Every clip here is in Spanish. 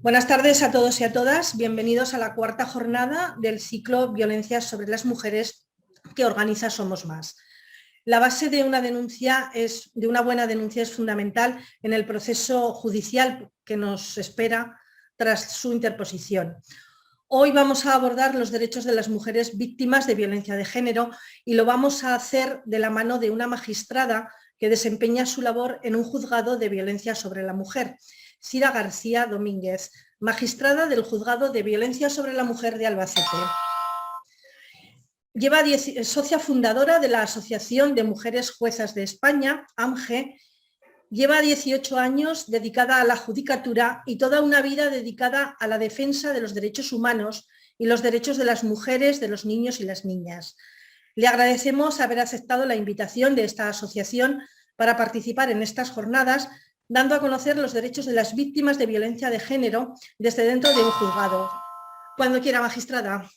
Buenas tardes a todos y a todas. Bienvenidos a la cuarta jornada del ciclo Violencias sobre las Mujeres que organiza Somos Más. La base de una buena denuncia es fundamental en el proceso judicial que nos espera tras su interposición. Hoy vamos a abordar los derechos de las mujeres víctimas de violencia de género y lo vamos a hacer de la mano de una magistrada que desempeña su labor en un juzgado de violencia sobre la mujer, Sira García Domínguez, magistrada del Juzgado de Violencia sobre la Mujer de Albacete. Es socia fundadora de la Asociación de Mujeres Juezas de España, AMGE. Lleva 18 años dedicada a la judicatura y toda una vida dedicada a la defensa de los derechos humanos y los derechos de las mujeres, de los niños y las niñas. Le agradecemos haber aceptado la invitación de esta asociación para participar en estas jornadas, dando a conocer los derechos de las víctimas de violencia de género desde dentro de un juzgado. Cuando quiera, magistrada.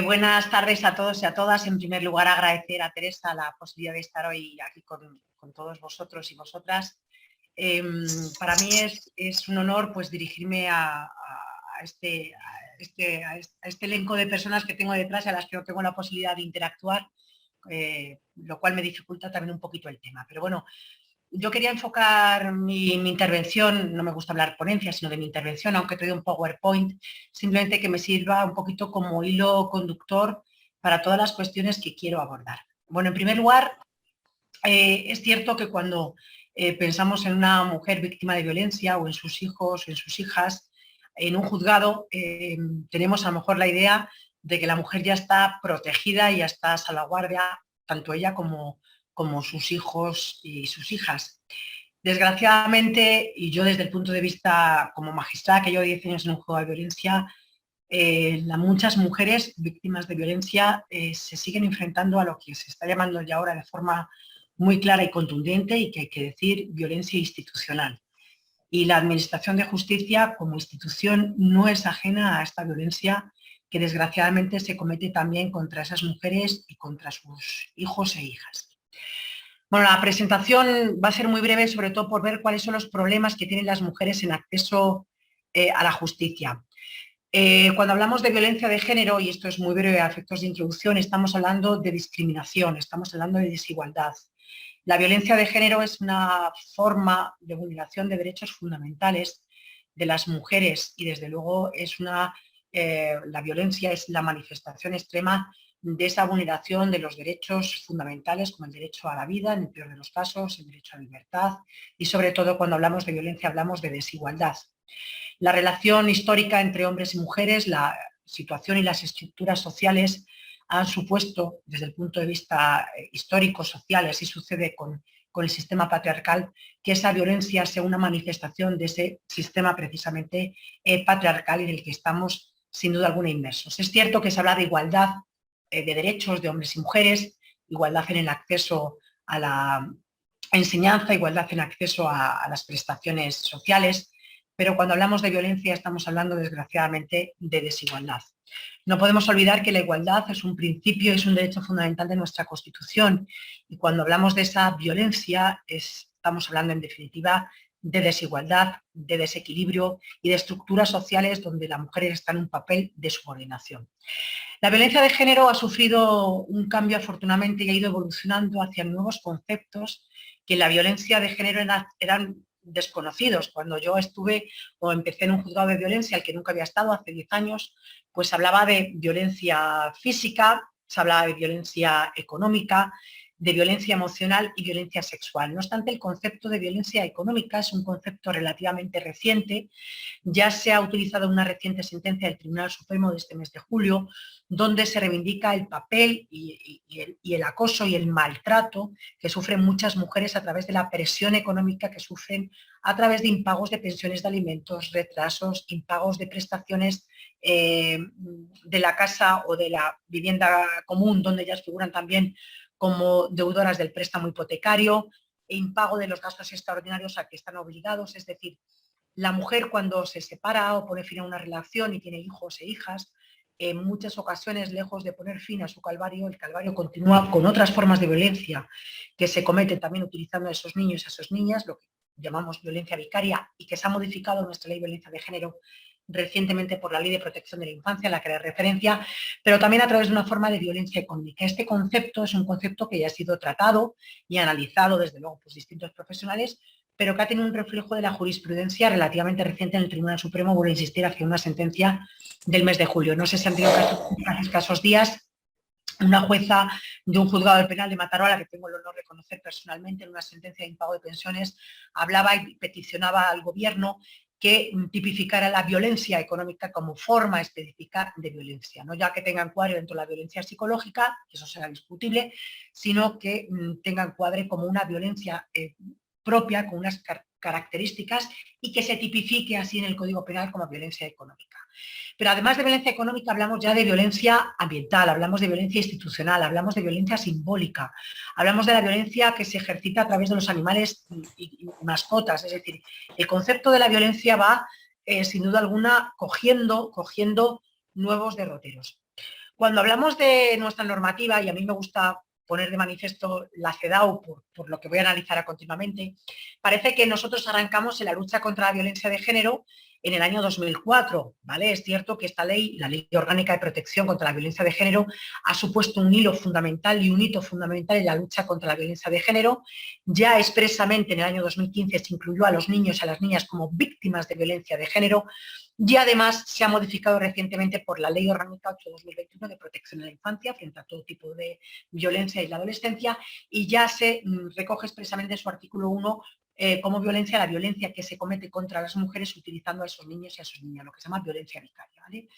Buenas tardes a todos y a todas. En primer lugar, agradecer a Teresa la posibilidad de estar hoy aquí con todos vosotros y vosotras. Para mí es un honor pues, dirigirme a este elenco de personas que tengo detrás, a las que no tengo la posibilidad de interactuar, lo cual me dificulta también un poquito el tema. Pero bueno, yo quería enfocar mi intervención, no me gusta hablar ponencia, sino de mi intervención, aunque traigo un PowerPoint, simplemente que me sirva un poquito como hilo conductor para todas las cuestiones que quiero abordar. Bueno, en primer lugar, es cierto que cuando pensamos en una mujer víctima de violencia o en sus hijos o en sus hijas, en un juzgado tenemos a lo mejor la idea de que la mujer ya está protegida y ya está a salvaguardia, tanto ella como sus hijos y sus hijas. Desgraciadamente, y yo desde el punto de vista como magistrada, que llevo 10 años en un juzgado de violencia, muchas mujeres víctimas de violencia se siguen enfrentando a lo que se está llamando ya ahora de forma muy clara y contundente, y que hay que decir, violencia institucional. Y la Administración de Justicia como institución no es ajena a esta violencia que desgraciadamente se comete también contra esas mujeres y contra sus hijos e hijas. Bueno, la presentación va a ser muy breve, sobre todo por ver cuáles son los problemas que tienen las mujeres en acceso a la justicia. Cuando hablamos de violencia de género, y esto es muy breve a efectos de introducción, estamos hablando de discriminación, estamos hablando de desigualdad. La violencia de género es una forma de vulneración de derechos fundamentales de las mujeres y desde luego la violencia es la manifestación extrema de esa vulneración de los derechos fundamentales, como el derecho a la vida, en el peor de los casos, el derecho a la libertad, y sobre todo cuando hablamos de violencia hablamos de desigualdad. La relación histórica entre hombres y mujeres, la situación y las estructuras sociales han supuesto, desde el punto de vista histórico, social, y así sucede con el sistema patriarcal, que esa violencia sea una manifestación de ese sistema precisamente patriarcal y del que estamos sin duda alguna inmersos. Es cierto que se habla de igualdad de derechos de hombres y mujeres, igualdad en el acceso a la enseñanza, igualdad en acceso a las prestaciones sociales, pero cuando hablamos de violencia estamos hablando desgraciadamente de desigualdad. No podemos olvidar que la igualdad es un principio, es un derecho fundamental de nuestra Constitución, y cuando hablamos de esa violencia estamos hablando en definitiva de desigualdad, de desequilibrio y de estructuras sociales donde la mujer está en un papel de subordinación. La violencia de género ha sufrido un cambio afortunadamente y ha ido evolucionando hacia nuevos conceptos que la violencia de género eran desconocidos. Cuando yo estuve o empecé en un juzgado de violencia, al que nunca había estado hace 10 años, pues hablaba de violencia física, se hablaba de violencia económica, de violencia emocional y violencia sexual. No obstante, el concepto de violencia económica es un concepto relativamente reciente. Ya se ha utilizado una reciente sentencia del Tribunal Supremo de este mes de julio, donde se reivindica el papel y el acoso y el maltrato que sufren muchas mujeres a través de la presión económica que sufren a través de impagos de pensiones de alimentos, retrasos, impagos de prestaciones de la casa o de la vivienda común, donde ellas figuran también como deudoras del préstamo hipotecario, e impago de los gastos extraordinarios a que están obligados. Es decir, la mujer cuando se separa o pone fin a una relación y tiene hijos e hijas, en muchas ocasiones, lejos de poner fin a su calvario, el calvario continúa con otras formas de violencia que se cometen también utilizando a esos niños y a esas niñas, lo que llamamos violencia vicaria y que se ha modificado nuestra ley de violencia de género recientemente por la Ley de Protección de la Infancia, a la que haré referencia, pero también a través de una forma de violencia económica. Este concepto es un concepto que ya ha sido tratado y analizado, desde luego, por distintos profesionales, pero que ha tenido un reflejo de la jurisprudencia relativamente reciente en el Tribunal Supremo, vuelvo a insistir, hacia una sentencia del mes de julio. No sé si han tenido escasos días una jueza de un juzgado del penal de Mataró, a la que tengo el honor de conocer personalmente, en una sentencia de impago de pensiones, hablaba y peticionaba al gobierno que tipificara la violencia económica como forma específica de violencia, no ya que tenga encuadre dentro de la violencia psicológica, que eso será discutible, sino que tenga encuadre como una violencia propia, con unas características, y que se tipifique así en el Código Penal como violencia económica. Pero además de violencia económica hablamos ya de violencia ambiental, hablamos de violencia institucional, hablamos de violencia simbólica, hablamos de la violencia que se ejercita a través de los animales y mascotas. Es decir, el concepto de la violencia va, sin duda alguna, cogiendo nuevos derroteros. Cuando hablamos de nuestra normativa, y a mí me gusta poner de manifiesto la CEDAW por lo que voy a analizar a continuamente, parece que nosotros arrancamos en la lucha contra la violencia de género en el año 2004, ¿vale? Es cierto que esta ley, la Ley Orgánica de Protección contra la Violencia de Género, ha supuesto un hilo fundamental y un hito fundamental en la lucha contra la violencia de género. Ya expresamente en el año 2015 se incluyó a los niños y a las niñas como víctimas de violencia de género, y además se ha modificado recientemente por la Ley Orgánica 8/2021 de Protección de la Infancia frente a todo tipo de violencia y la adolescencia, y ya se recoge expresamente en su artículo 1 como violencia la violencia que se comete contra las mujeres utilizando a esos niños y a sus niñas, lo que se llama violencia vicaria, ¿vale?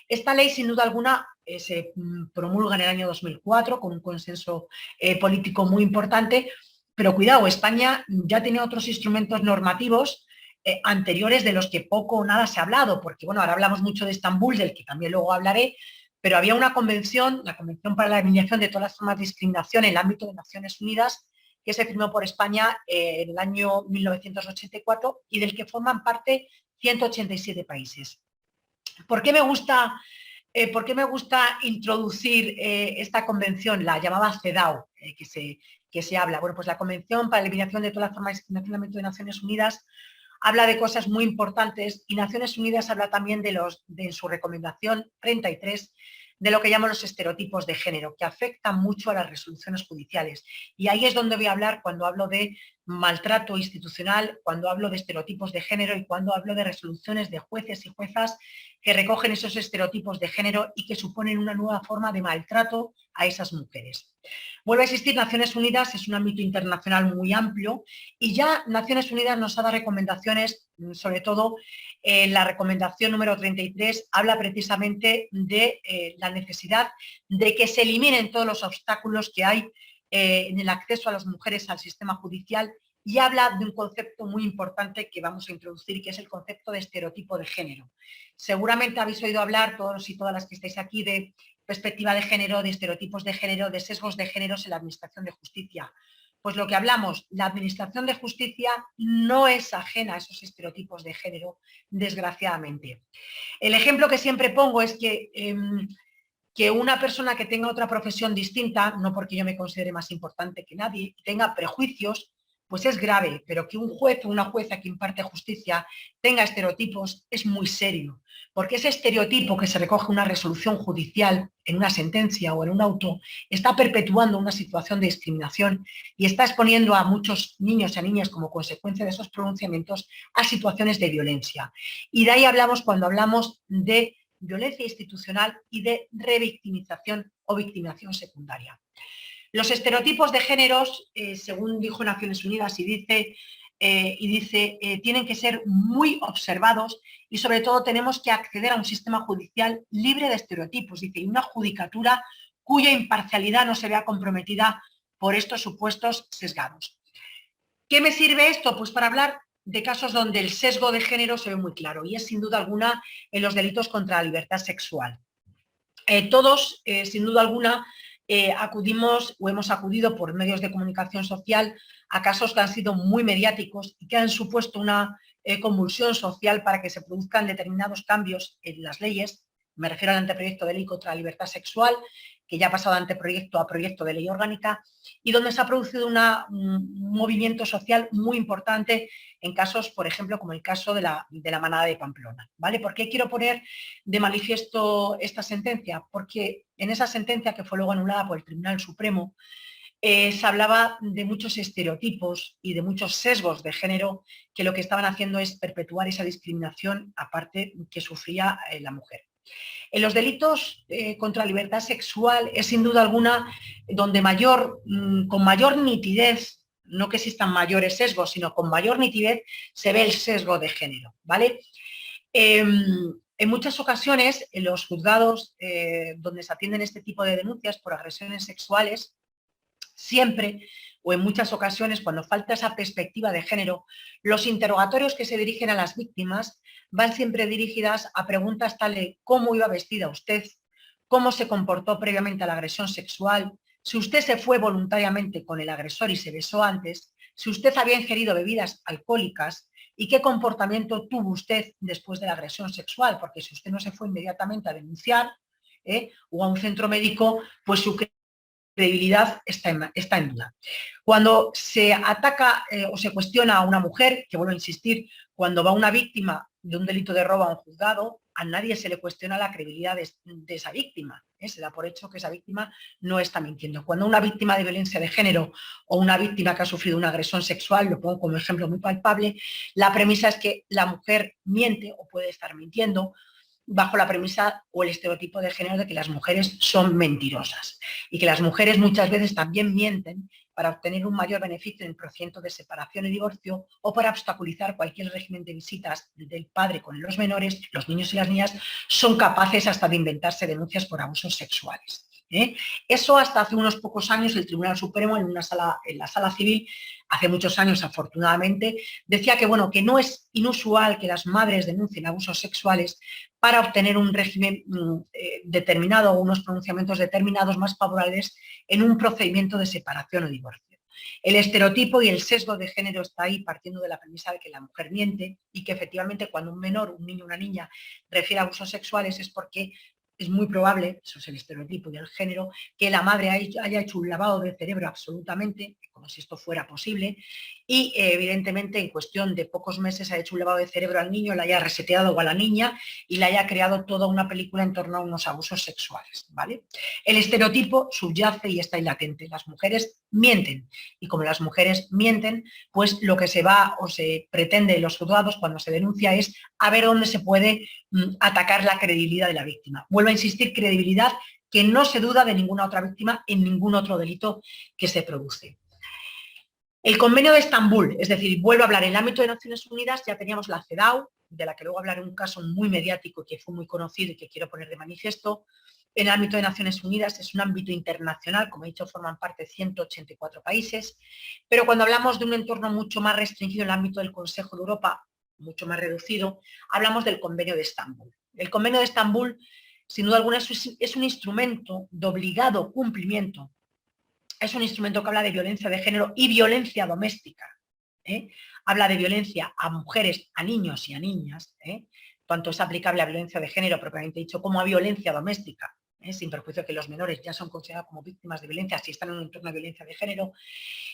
Esta ley, sin duda alguna, se promulga en el año 2004 con un consenso político muy importante, pero cuidado, España ya tenía otros instrumentos normativos anteriores de los que poco o nada se ha hablado, porque bueno, ahora hablamos mucho de Estambul, del que también luego hablaré, pero había una convención, la Convención para la Eliminación de todas las formas de discriminación en el ámbito de Naciones Unidas, que se firmó por España en el año 1984 y del que forman parte 187 países. ¿Por qué me gusta introducir esta convención, la llamada CEDAW, que se habla? Bueno, pues la Convención para la Eliminación de todas las formas de discriminación en el ámbito de Naciones Unidas habla de cosas muy importantes, y Naciones Unidas habla también de su recomendación 33, de lo que llaman los estereotipos de género, que afectan mucho a las resoluciones judiciales. Y ahí es donde voy a hablar cuando hablo de maltrato institucional, cuando hablo de estereotipos de género y cuando hablo de resoluciones de jueces y juezas que recogen esos estereotipos de género y que suponen una nueva forma de maltrato a esas mujeres. Vuelve a existir Naciones Unidas, es un ámbito internacional muy amplio, y ya Naciones Unidas nos ha dado recomendaciones, sobre todo la recomendación número 33 habla precisamente de la necesidad de que se eliminen todos los obstáculos que hay en el acceso a las mujeres al sistema judicial, y habla de un concepto muy importante que vamos a introducir, que es el concepto de estereotipo de género. Seguramente habéis oído hablar, todos y todas las que estáis aquí, de perspectiva de género, de estereotipos de género, de sesgos de géneros en la administración de justicia. Pues lo que hablamos, la administración de justicia no es ajena a esos estereotipos de género, desgraciadamente. El ejemplo que siempre pongo es que una persona que tenga otra profesión distinta, no porque yo me considere más importante que nadie, tenga prejuicios, pues es grave, pero que un juez o una jueza que imparte justicia tenga estereotipos es muy serio, porque ese estereotipo que se recoge en una resolución judicial, en una sentencia o en un auto, está perpetuando una situación de discriminación y está exponiendo a muchos niños y a niñas, como consecuencia de esos pronunciamientos, a situaciones de violencia. Y de ahí hablamos cuando hablamos de violencia institucional y de revictimización o victimización secundaria. Los estereotipos de géneros, según dijo Naciones Unidas y dice, tienen que ser muy observados, y sobre todo tenemos que acceder a un sistema judicial libre de estereotipos, dice, y una judicatura cuya imparcialidad no se vea comprometida por estos supuestos sesgados. ¿Qué me sirve esto? Pues para hablar de casos donde el sesgo de género se ve muy claro, y es sin duda alguna en los delitos contra la libertad sexual. Todos, sin duda alguna, acudimos o hemos acudido por medios de comunicación social a casos que han sido muy mediáticos y que han supuesto una convulsión social para que se produzcan determinados cambios en las leyes. Me refiero al anteproyecto de ley contra la libertad sexual, que ya ha pasado de anteproyecto a proyecto de ley orgánica y donde se ha producido un movimiento social muy importante en casos, por ejemplo, como el caso de la manada de Pamplona, ¿vale? ¿Por qué quiero poner de manifiesto esta sentencia? Porque en esa sentencia, que fue luego anulada por el Tribunal Supremo, se hablaba de muchos estereotipos y de muchos sesgos de género que lo que estaban haciendo es perpetuar esa discriminación aparte que sufría la mujer. En los delitos contra la libertad sexual es sin duda alguna donde con mayor nitidez, no que existan mayores sesgos, sino con mayor nitidez se ve el sesgo de género, ¿vale? En muchas ocasiones, en los juzgados donde se atienden este tipo de denuncias por agresiones sexuales, siempre o en muchas ocasiones, cuando falta esa perspectiva de género, los interrogatorios que se dirigen a las víctimas van siempre dirigidas a preguntas tales: ¿cómo iba vestida usted? ¿Cómo se comportó previamente a la agresión sexual? Si usted se fue voluntariamente con el agresor y se besó antes, si usted había ingerido bebidas alcohólicas y qué comportamiento tuvo usted después de la agresión sexual, porque si usted no se fue inmediatamente a denunciar o a un centro médico, pues su credibilidad está en duda. Cuando se ataca o se cuestiona a una mujer, que vuelvo a insistir, cuando va una víctima de un delito de robo a un juzgado, a nadie se le cuestiona la credibilidad de esa víctima. Se da por hecho que esa víctima no está mintiendo. Cuando una víctima de violencia de género o una víctima que ha sufrido una agresión sexual, lo pongo como ejemplo muy palpable, la premisa es que la mujer miente o puede estar mintiendo, bajo la premisa o el estereotipo de género de que las mujeres son mentirosas y que las mujeres muchas veces también mienten para obtener un mayor beneficio en el procedimiento de separación y divorcio o para obstaculizar cualquier régimen de visitas del padre con los menores. Los niños y las niñas son capaces hasta de inventarse denuncias por abusos sexuales. Eso hasta hace unos pocos años el Tribunal Supremo en la sala civil, hace muchos años afortunadamente, decía que, bueno, que no es inusual que las madres denuncien abusos sexuales para obtener un régimen determinado o unos pronunciamientos determinados más favorables en un procedimiento de separación o divorcio. El estereotipo y el sesgo de género está ahí partiendo de la premisa de que la mujer miente y que efectivamente cuando un menor, un niño o una niña refiere a abusos sexuales es porque es muy probable, eso es el estereotipo y el género, que la madre haya hecho un lavado de cerebro absolutamente, como si esto fuera posible, y evidentemente en cuestión de pocos meses ha hecho un lavado de cerebro al niño, la haya reseteado o a la niña y le haya creado toda una película en torno a unos abusos sexuales, ¿vale? El estereotipo subyace y está ahí latente. Las mujeres mienten y como las mujeres mienten, pues lo que se va o se pretende en los juzgados cuando se denuncia es a ver dónde se puede atacar la credibilidad de la víctima. Vuelvo a insistir, credibilidad que no se duda de ninguna otra víctima en ningún otro delito que se produce. El Convenio de Estambul, es decir, vuelvo a hablar, en el ámbito de Naciones Unidas ya teníamos la CEDAW, de la que luego hablaré, un caso muy mediático que fue muy conocido y que quiero poner de manifiesto. En el ámbito de Naciones Unidas es un ámbito internacional, como he dicho, forman parte de 184 países, pero cuando hablamos de un entorno mucho más restringido en el ámbito del Consejo de Europa, mucho más reducido, hablamos del Convenio de Estambul. El Convenio de Estambul, sin duda alguna, es un instrumento de obligado cumplimiento. Es un instrumento que habla de violencia de género y violencia doméstica. Habla de violencia a mujeres, a niños y a niñas, tanto es aplicable a violencia de género propiamente dicho como a violencia doméstica, sin perjuicio que los menores ya son considerados como víctimas de violencia si están en un entorno de violencia de género.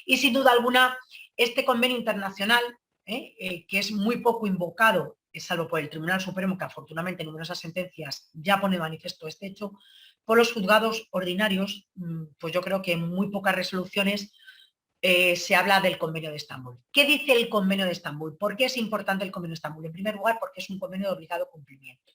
Y sin duda alguna, este convenio internacional, que es muy poco invocado, salvo por el Tribunal Supremo, que afortunadamente en numerosas sentencias ya pone de manifiesto este hecho, por los juzgados ordinarios, pues yo creo que en muy pocas resoluciones se habla del Convenio de Estambul. ¿Qué dice el Convenio de Estambul? ¿Por qué es importante el Convenio de Estambul? En primer lugar, porque es un convenio de obligado cumplimiento.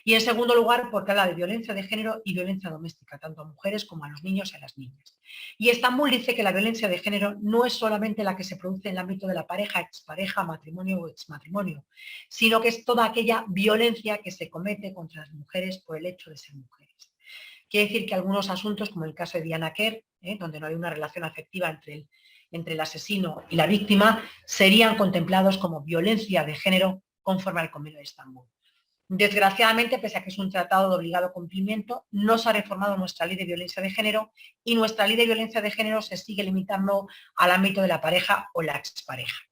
Y en segundo lugar, porque habla de violencia de género y violencia doméstica, tanto a mujeres como a los niños y a las niñas. Y Estambul dice que la violencia de género no es solamente la que se produce en el ámbito de la pareja, expareja, matrimonio o exmatrimonio, sino que es toda aquella violencia que se comete contra las mujeres por el hecho de ser mujeres. Quiere decir que algunos asuntos, como el caso de Diana Kerr, donde no hay una relación afectiva entre el asesino y la víctima, serían contemplados como violencia de género conforme al Convenio de Estambul. Desgraciadamente, pese a que es un tratado de obligado cumplimiento, no se ha reformado nuestra ley de violencia de género y nuestra ley de violencia de género se sigue limitando al ámbito de la pareja o la expareja.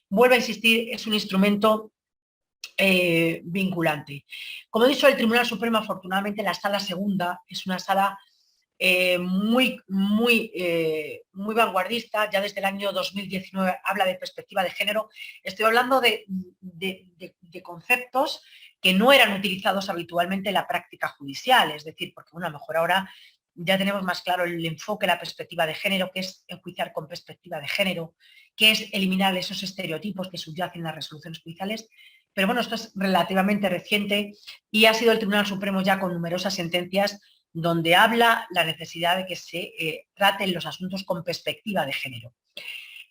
Vuelvo a insistir, es un instrumento vinculante. Como he dicho, el Tribunal Supremo, afortunadamente, la sala segunda es una sala muy vanguardista. Ya desde el año 2019 habla de perspectiva de género. Estoy hablando de conceptos que no eran utilizados habitualmente en la práctica judicial, es decir, porque bueno, a lo mejor ahora ya tenemos más claro el enfoque de la perspectiva de género, que es enjuiciar con perspectiva de género, que es eliminar esos estereotipos que subyacen en las resoluciones judiciales. Pero bueno, esto es relativamente reciente y ha sido el Tribunal Supremo ya con numerosas sentencias donde habla la necesidad de que se traten los asuntos con perspectiva de género.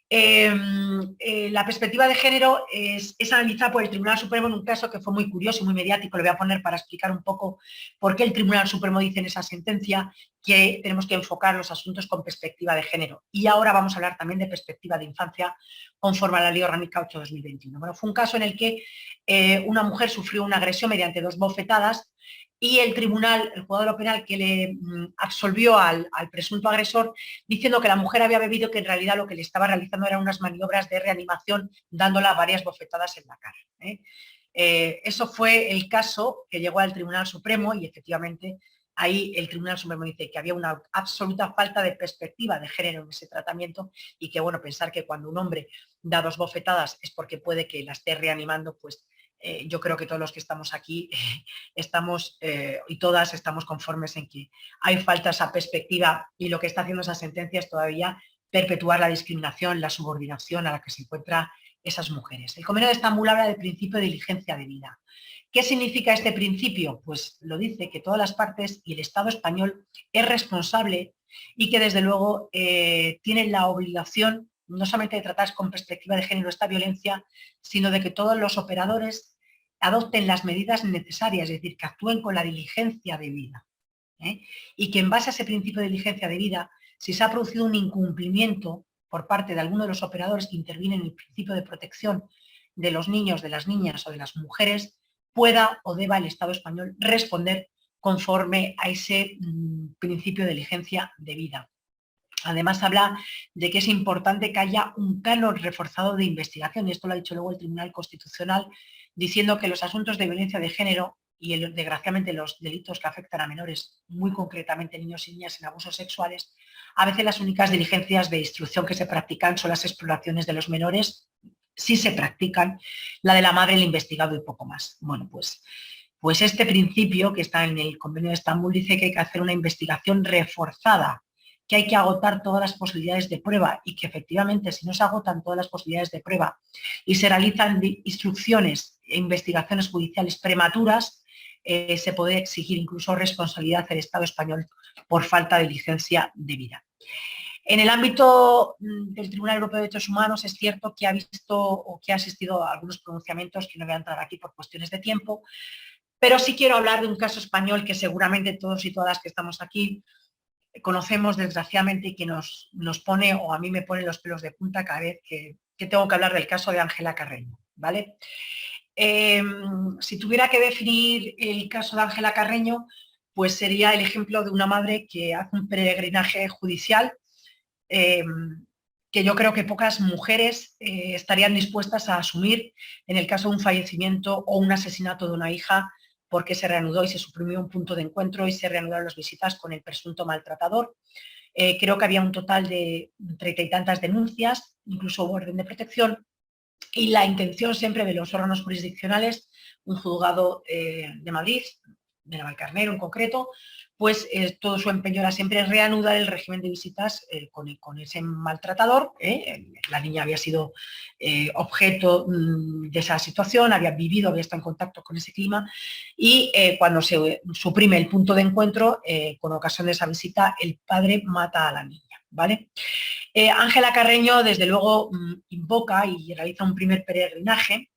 La perspectiva de género es analizada por el Tribunal Supremo en un caso que fue muy curioso y muy mediático. Lo voy a poner para explicar un poco por qué el Tribunal Supremo dice en esa sentencia que tenemos que enfocar los asuntos con perspectiva de género. Y ahora vamos a hablar también de perspectiva de infancia conforme a la Ley Orgánica 8/2021. Bueno, fue un caso en el que una mujer sufrió una agresión mediante 2 bofetadas y el tribunal, el juzgado de lo penal, que le absolvió al presunto agresor diciendo que la mujer había bebido, que en realidad lo que le estaba realizando eran unas maniobras de reanimación, dándola varias bofetadas en la cara. Eso fue el caso que llegó al Tribunal Supremo y efectivamente ahí el Tribunal Supremo dice que había una absoluta falta de perspectiva de género en ese tratamiento y que, bueno, pensar que cuando un hombre da 2 bofetadas es porque puede que la esté reanimando, pues yo creo que todos los que estamos aquí estamos y todas estamos conformes en que hay falta esa perspectiva y lo que está haciendo esa sentencia es todavía perpetuar la discriminación, la subordinación a la que se encuentran esas mujeres. El Convenio de Estambul habla del principio de diligencia de vida. ¿Qué significa este principio? Pues lo dice que todas las partes y el Estado español es responsable y que desde luego tienen la obligación no solamente de tratar con perspectiva de género esta violencia, sino de que todos los operadores adopten las medidas necesarias, es decir, que actúen con la diligencia debida. Y que en base a ese principio de diligencia debida, si se ha producido un incumplimiento por parte de alguno de los operadores que intervienen en el principio de protección de los niños, de las niñas o de las mujeres, pueda o deba el Estado español responder conforme a ese principio de diligencia debida. Además, habla de que es importante que haya un canon reforzado de investigación, y esto lo ha dicho luego el Tribunal Constitucional, diciendo que los asuntos de violencia de género y, desgraciadamente, los delitos que afectan a menores, muy concretamente niños y niñas en abusos sexuales, a veces las únicas diligencias de instrucción que se practican son las exploraciones de los menores, si se practican, la de la madre, el investigado y poco más. Bueno, pues este principio que está en el Convenio de Estambul dice que hay que hacer una investigación reforzada, que hay que agotar todas las posibilidades de prueba y que efectivamente si no se agotan todas las posibilidades de prueba y se realizan instrucciones e investigaciones judiciales prematuras, se puede exigir incluso responsabilidad al Estado español por falta de diligencia debida. En el ámbito del Tribunal Europeo de Derechos Humanos es cierto que ha visto o que ha asistido a algunos pronunciamientos que no voy a entrar aquí por cuestiones de tiempo, pero sí quiero hablar de un caso español que seguramente todos y todas que estamos aquí conocemos desgraciadamente y que nos pone, o a mí me pone los pelos de punta cada vez que tengo que hablar del caso de Ángela Carreño, ¿vale? Si tuviera que definir el caso de Ángela Carreño, pues sería el ejemplo de una madre que hace un peregrinaje judicial que yo creo que pocas mujeres estarían dispuestas a asumir en el caso de un fallecimiento o un asesinato de una hija, porque se reanudó y se suprimió un punto de encuentro y se reanudaron las visitas con el presunto maltratador. Creo que había un total de 30 y tantas denuncias, incluso hubo orden de protección, y la intención siempre de los órganos jurisdiccionales, un juzgado de Madrid, de Navalcarnero en concreto, pues todo su empeño era siempre reanudar el régimen de visitas con ese maltratador. La niña había sido objeto de esa situación, había vivido, había estado en contacto con ese clima y cuando se suprime el punto de encuentro, con ocasión de esa visita, el padre mata a la niña, ¿vale? Ángela Carreño, desde luego, invoca y realiza un primer peregrinaje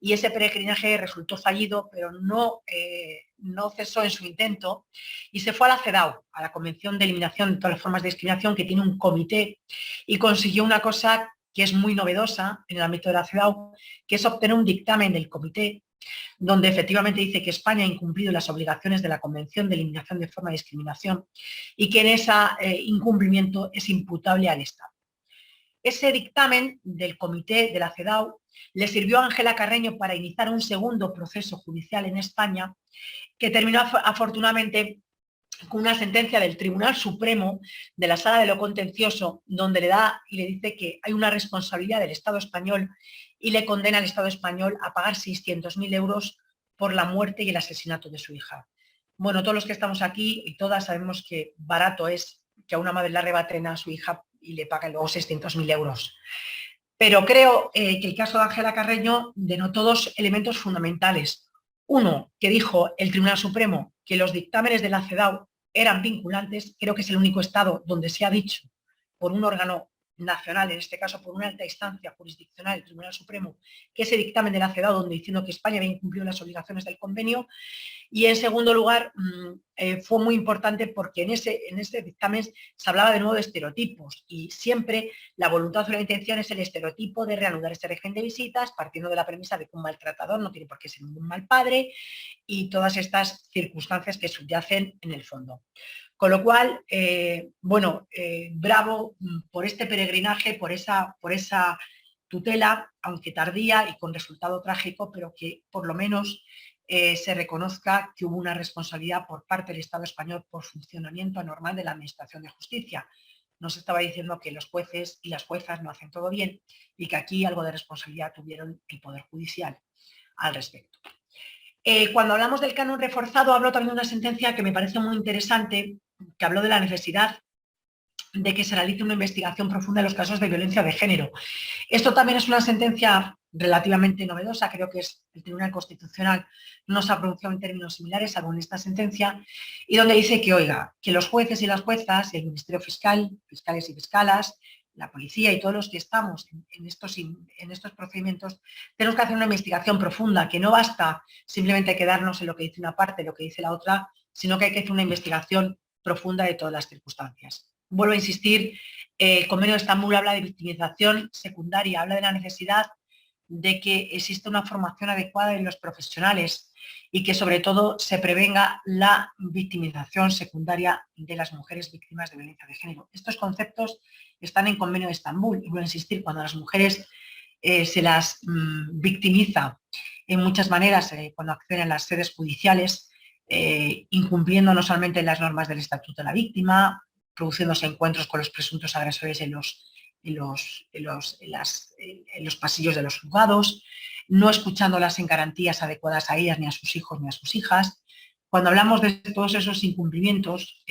y ese peregrinaje resultó fallido, pero no cesó en su intento y se fue a la CEDAW, a la Convención de Eliminación de todas las formas de discriminación, que tiene un comité, y consiguió una cosa que es muy novedosa en el ámbito de la CEDAW, que es obtener un dictamen del comité donde efectivamente dice que España ha incumplido las obligaciones de la Convención de Eliminación de Forma de Discriminación y que en ese incumplimiento es imputable al Estado. Ese dictamen del comité de la CEDAW le sirvió a Ángela Carreño para iniciar un segundo proceso judicial en España que terminó afortunadamente con una sentencia del Tribunal Supremo de la Sala de lo Contencioso, donde le da y le dice que hay una responsabilidad del Estado español y le condena al Estado español a pagar 600.000 euros por la muerte y el asesinato de su hija. Bueno, todos los que estamos aquí y todas sabemos que barato es que a una madre le arrebaten a su hija y le paguen luego 600.000 euros. Pero creo que el caso de Ángela Carreño denotó dos elementos fundamentales. Uno, que dijo el Tribunal Supremo que los dictámenes de la CEDAW eran vinculantes. Creo que es el único estado donde se ha dicho por un órgano nacional, en este caso por una alta instancia jurisdiccional, el Tribunal Supremo, que ese dictamen de la CEDAW donde diciendo que España había incumplido las obligaciones del convenio. Y en segundo lugar, fue muy importante porque en ese dictamen se hablaba de nuevo de estereotipos y siempre la voluntad o la intención es el estereotipo de reanudar este régimen de visitas partiendo de la premisa de que un maltratador no tiene por qué ser un mal padre y todas estas circunstancias que subyacen en el fondo. Con lo cual, bravo por este peregrinaje, por esa tutela, aunque tardía y con resultado trágico, pero que por lo menos se reconozca que hubo una responsabilidad por parte del Estado español por funcionamiento anormal de la Administración de Justicia. Nos estaba diciendo que los jueces y las juezas no hacen todo bien y que aquí algo de responsabilidad tuvieron el Poder Judicial al respecto. Cuando hablamos del canon reforzado, hablo también de una sentencia que me parece muy interesante, que habló de la necesidad de que se realice una investigación profunda en los casos de violencia de género. Esto también es una sentencia relativamente novedosa, creo que el Tribunal Constitucional no se ha pronunciado en términos similares, salvo en esta sentencia, y donde dice que, oiga, que los jueces y las juezas, el Ministerio Fiscal, fiscales y fiscalas, la policía y todos los que estamos en estos procedimientos, tenemos que hacer una investigación profunda, que no basta simplemente quedarnos en lo que dice una parte, lo que dice la otra, sino que hay que hacer una investigación profunda de todas las circunstancias. Vuelvo a insistir, el Convenio de Estambul habla de victimización secundaria, habla de la necesidad de que exista una formación adecuada de los profesionales y que sobre todo se prevenga la victimización secundaria de las mujeres víctimas de violencia de género. Estos conceptos están en Convenio de Estambul y vuelvo a insistir, cuando a las mujeres se las victimiza en muchas maneras cuando acceden a las sedes judiciales, incumpliendo no solamente las normas del Estatuto de la Víctima, produciéndose encuentros con los presuntos agresores en los pasillos de los juzgados, no escuchándolas en garantías adecuadas a ellas, ni a sus hijos, ni a sus hijas. Cuando hablamos de todos esos incumplimientos,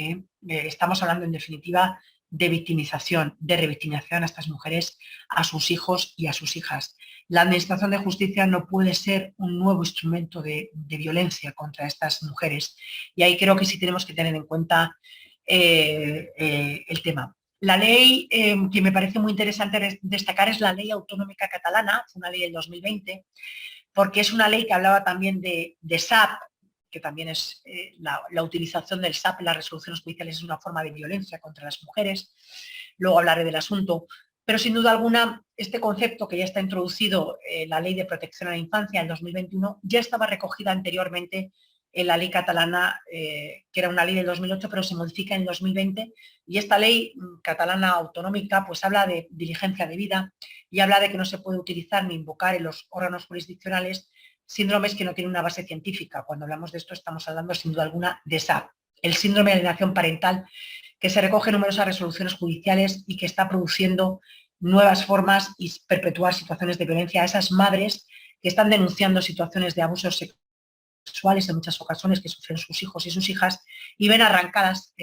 estamos hablando en definitiva de victimización, de revictimización a estas mujeres, a sus hijos y a sus hijas. La Administración de Justicia no puede ser un nuevo instrumento de violencia contra estas mujeres. Y ahí creo que sí tenemos que tener en cuenta el tema. La ley que me parece muy interesante destacar es la Ley Autonómica Catalana, una ley del 2020, porque es una ley que hablaba también de SAP, que también es la utilización del SAP en las resoluciones judiciales es una forma de violencia contra las mujeres. Luego hablaré del asunto. Pero sin duda alguna, este concepto que ya está introducido en la Ley de Protección a la Infancia en 2021 ya estaba recogida anteriormente en la ley catalana, que era una ley del 2008, pero se modifica en el 2020. Y esta ley catalana autonómica pues habla de diligencia debida y habla de que no se puede utilizar ni invocar en los órganos jurisdiccionales síndromes que no tienen una base científica. Cuando hablamos de esto estamos hablando sin duda alguna de SAP, el síndrome de alienación parental, que se recoge en numerosas resoluciones judiciales y que está produciendo nuevas formas y perpetuar situaciones de violencia a esas madres que están denunciando situaciones de abusos sexuales en muchas ocasiones que sufren sus hijos y sus hijas y ven arrancadas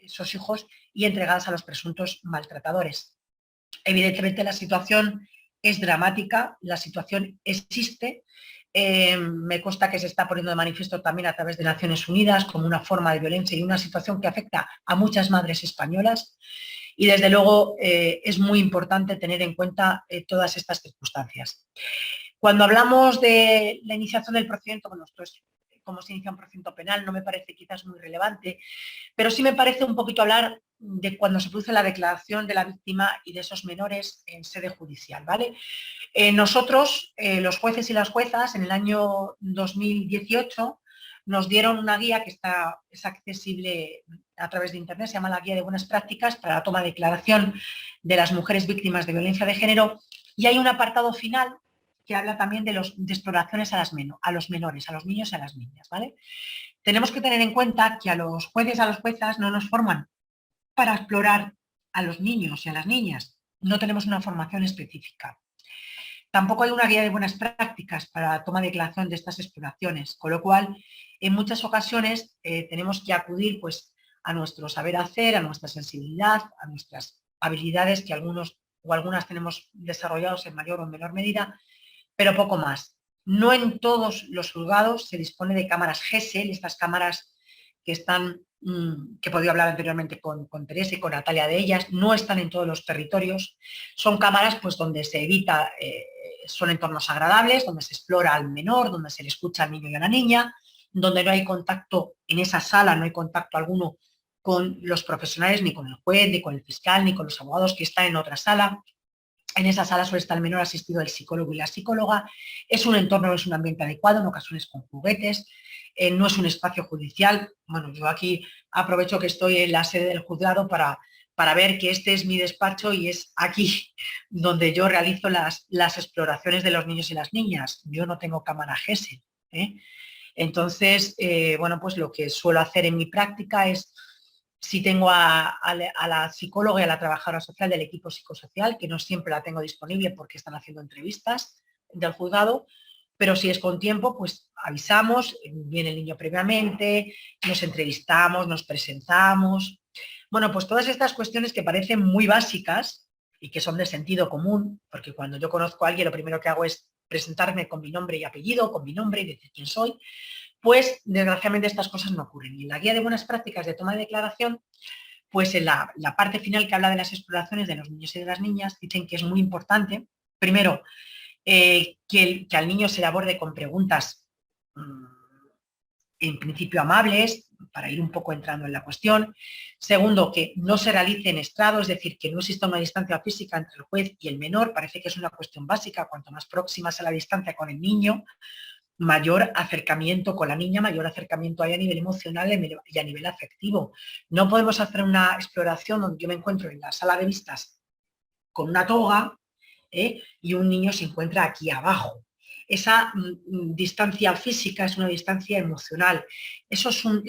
esos hijos y entregadas a los presuntos maltratadores. Evidentemente la situación es dramática, la situación existe. Me consta que se está poniendo de manifiesto también a través de Naciones Unidas como una forma de violencia y una situación que afecta a muchas madres españolas y desde luego es muy importante tener en cuenta todas estas circunstancias. Cuando hablamos de la iniciación del procedimiento, bueno, esto es cómo se inicia un procedimiento penal, no me parece quizás muy relevante, pero sí me parece un poquito hablar de cuando se produce la declaración de la víctima y de esos menores en sede judicial, ¿vale? Nosotros, los jueces y las juezas, en el año 2018 nos dieron una guía que es accesible a través de internet, se llama la Guía de Buenas Prácticas para la toma de declaración de las mujeres víctimas de violencia de género, y hay un apartado final que habla también de exploraciones a los menores, a los niños y a las niñas, ¿vale? Tenemos que tener en cuenta que a los jueces, a las juezas no nos forman para explorar a los niños y a las niñas. No tenemos una formación específica. Tampoco hay una guía de buenas prácticas para la toma de declaración de estas exploraciones, con lo cual en muchas ocasiones tenemos que acudir pues, a nuestro saber hacer, a nuestra sensibilidad, a nuestras habilidades que algunos o algunas tenemos desarrollados en mayor o menor medida, pero poco más. No en todos los juzgados se dispone de cámaras GESEL, estas cámaras que están, que he podido hablar anteriormente con Teresa y con Natalia de ellas, no están en todos los territorios. Son cámaras pues, donde se evita, son entornos agradables, donde se explora al menor, donde se le escucha al niño y a la niña, donde no hay contacto en esa sala, no hay contacto alguno con los profesionales, ni con el juez, ni con el fiscal, ni con los abogados que están en otra sala. En esa sala suele estar el menor asistido del psicólogo y la psicóloga. Es un entorno, es un ambiente adecuado, en ocasiones con juguetes. No es un espacio judicial. Bueno, yo aquí aprovecho que estoy en la sede del juzgado para ver que este es mi despacho y es aquí donde yo realizo las exploraciones de los niños y las niñas. Yo no tengo cámara GESE. Entonces, bueno, pues lo que suelo hacer en mi práctica es, si tengo a la psicóloga y a la trabajadora social del equipo psicosocial, que no siempre la tengo disponible porque están haciendo entrevistas del juzgado, pero si es con tiempo, pues avisamos, viene el niño previamente, nos entrevistamos, nos presentamos. Bueno, pues todas estas cuestiones que parecen muy básicas y que son de sentido común, porque cuando yo conozco a alguien lo primero que hago es presentarme con mi nombre y apellido, con mi nombre y decir quién soy, pues desgraciadamente estas cosas no ocurren. Y en la guía de buenas prácticas de toma de declaración, pues en la parte final que habla de las exploraciones de los niños y de las niñas, dicen que es muy importante, primero, que al niño se le aborde con preguntas en principio amables, para ir un poco entrando en la cuestión. Segundo, que no se realice en estrado, es decir, que no exista una distancia física entre el juez y el menor. Parece que es una cuestión básica, cuanto más próxima sea la distancia con el niño, mayor acercamiento con la niña, mayor acercamiento hay a nivel emocional y a nivel afectivo. No podemos hacer una exploración donde yo me encuentro en la sala de vistas con una toga y un niño se encuentra aquí abajo. Esa distancia física es una distancia emocional. Eso es un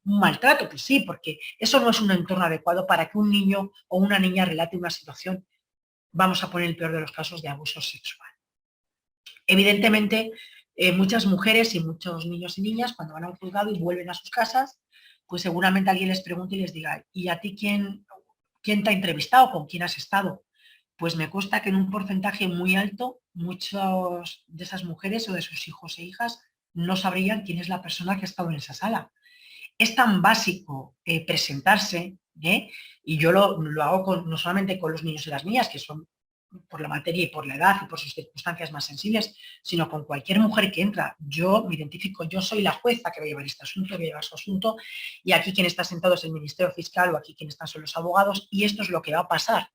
maltrato, pues sí, porque eso no es un entorno adecuado para que un niño o una niña relate una situación, vamos a poner el peor de los casos, de abuso sexual. Evidentemente, muchas mujeres y muchos niños y niñas, cuando van a un juzgado y vuelven a sus casas, pues seguramente alguien les pregunte y les diga, ¿y a ti quién te ha entrevistado? ¿Con quién has estado? Pues me consta que en un porcentaje muy alto, muchas de esas mujeres o de sus hijos e hijas no sabrían quién es la persona que ha estado en esa sala. Es tan básico presentarse, y yo lo hago no solamente con los niños y las niñas, que son por la materia y por la edad y por sus circunstancias más sensibles, sino con cualquier mujer que entra. Yo me identifico, yo soy la jueza que va a llevar este asunto, voy a llevar su asunto, y aquí quien está sentado es el Ministerio Fiscal o aquí quien están son los abogados, y esto es lo que va a pasar.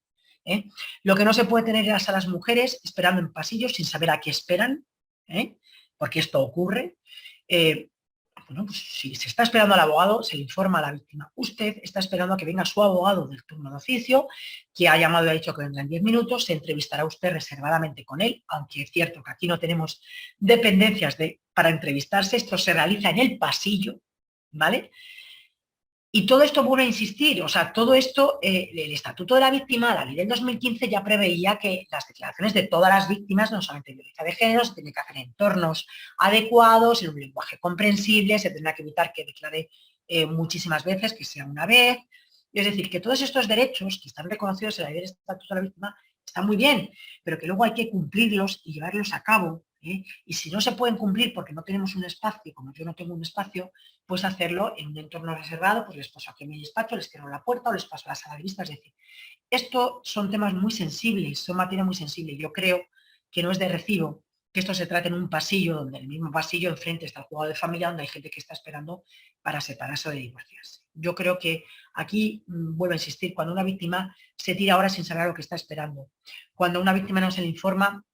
Lo que no se puede tener es a las mujeres esperando en pasillos sin saber a qué esperan, porque esto ocurre. Bueno, pues si se está esperando al abogado, se le informa a la víctima. Usted está esperando a que venga su abogado del turno de oficio, que ha llamado y ha dicho que vendrá en 10 minutos, se entrevistará usted reservadamente con él, aunque es cierto que aquí no tenemos dependencias para entrevistarse, esto se realiza en el pasillo, ¿vale? Y todo esto vuelve a insistir, o sea, todo esto, el Estatuto de la Víctima, la ley del 2015 ya preveía que las declaraciones de todas las víctimas, no solamente de violencia de género, se tienen que hacer en entornos adecuados, en un lenguaje comprensible, se tendrá que evitar que declare muchísimas veces, que sea una vez. Es decir, que todos estos derechos que están reconocidos en la ley del Estatuto de la Víctima están muy bien, pero que luego hay que cumplirlos y llevarlos a cabo. Y si no se pueden cumplir porque no tenemos un espacio, como yo no tengo un espacio, pues hacerlo en un entorno reservado, pues les paso aquí en mi despacho, les cierro la puerta o les paso a la sala de vistas. Es decir, esto son temas muy sensibles, son materia muy sensible. Yo creo que no es de recibo que esto se trate en un pasillo, donde en el mismo pasillo enfrente está el juzgado de familia, donde hay gente que está esperando para separarse o de divorciarse. Yo creo que aquí, vuelvo a insistir, cuando una víctima se tira ahora sin saber lo que está esperando, cuando una víctima no se le informa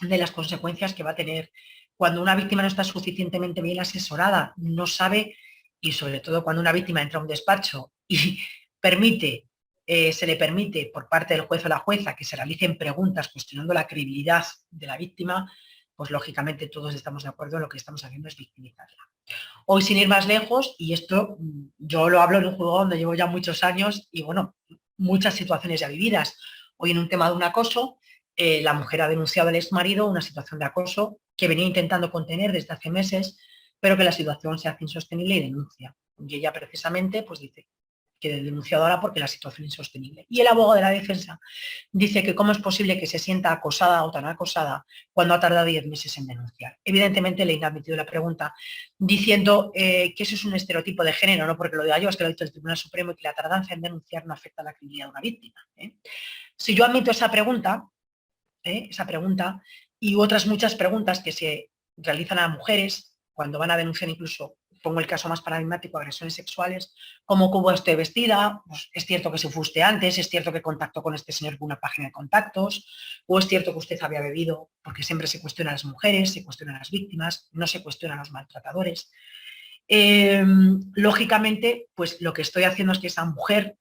de las consecuencias que va a tener, cuando una víctima no está suficientemente bien asesorada, no sabe, y sobre todo cuando una víctima entra a un despacho y permite se le permite por parte del juez o la jueza que se realicen preguntas cuestionando la credibilidad de la víctima, pues lógicamente todos estamos de acuerdo en lo que estamos haciendo es victimizarla. Hoy, sin ir más lejos, y esto yo lo hablo en un juego donde llevo ya muchos años y bueno, muchas situaciones ya vividas. Hoy en un tema de un acoso, la mujer ha denunciado al exmarido una situación de acoso que venía intentando contener desde hace meses, pero que la situación se hace insostenible y denuncia. Y ella precisamente pues dice que denunciado ahora porque la situación es insostenible. Y el abogado de la defensa dice que cómo es posible que se sienta acosada o tan acosada cuando ha tardado 10 meses en denunciar. Evidentemente le he inadmitido la pregunta diciendo que eso es un estereotipo de género, no porque lo diga yo, es que lo ha dicho el Tribunal Supremo y que la tardanza en denunciar no afecta a la credibilidad de una víctima. Si yo admito esa pregunta y otras muchas preguntas que se realizan a mujeres cuando van a denunciar, incluso pongo el caso más paradigmático, agresiones sexuales, cómo hubo usted vestida, pues es cierto que se fue usted antes, es cierto que contactó con este señor por una página de contactos, o es cierto que usted había bebido, porque siempre se cuestiona a las mujeres, se cuestiona a las víctimas, no se cuestiona a los maltratadores. Lógicamente, pues lo que estoy haciendo es que esa mujer,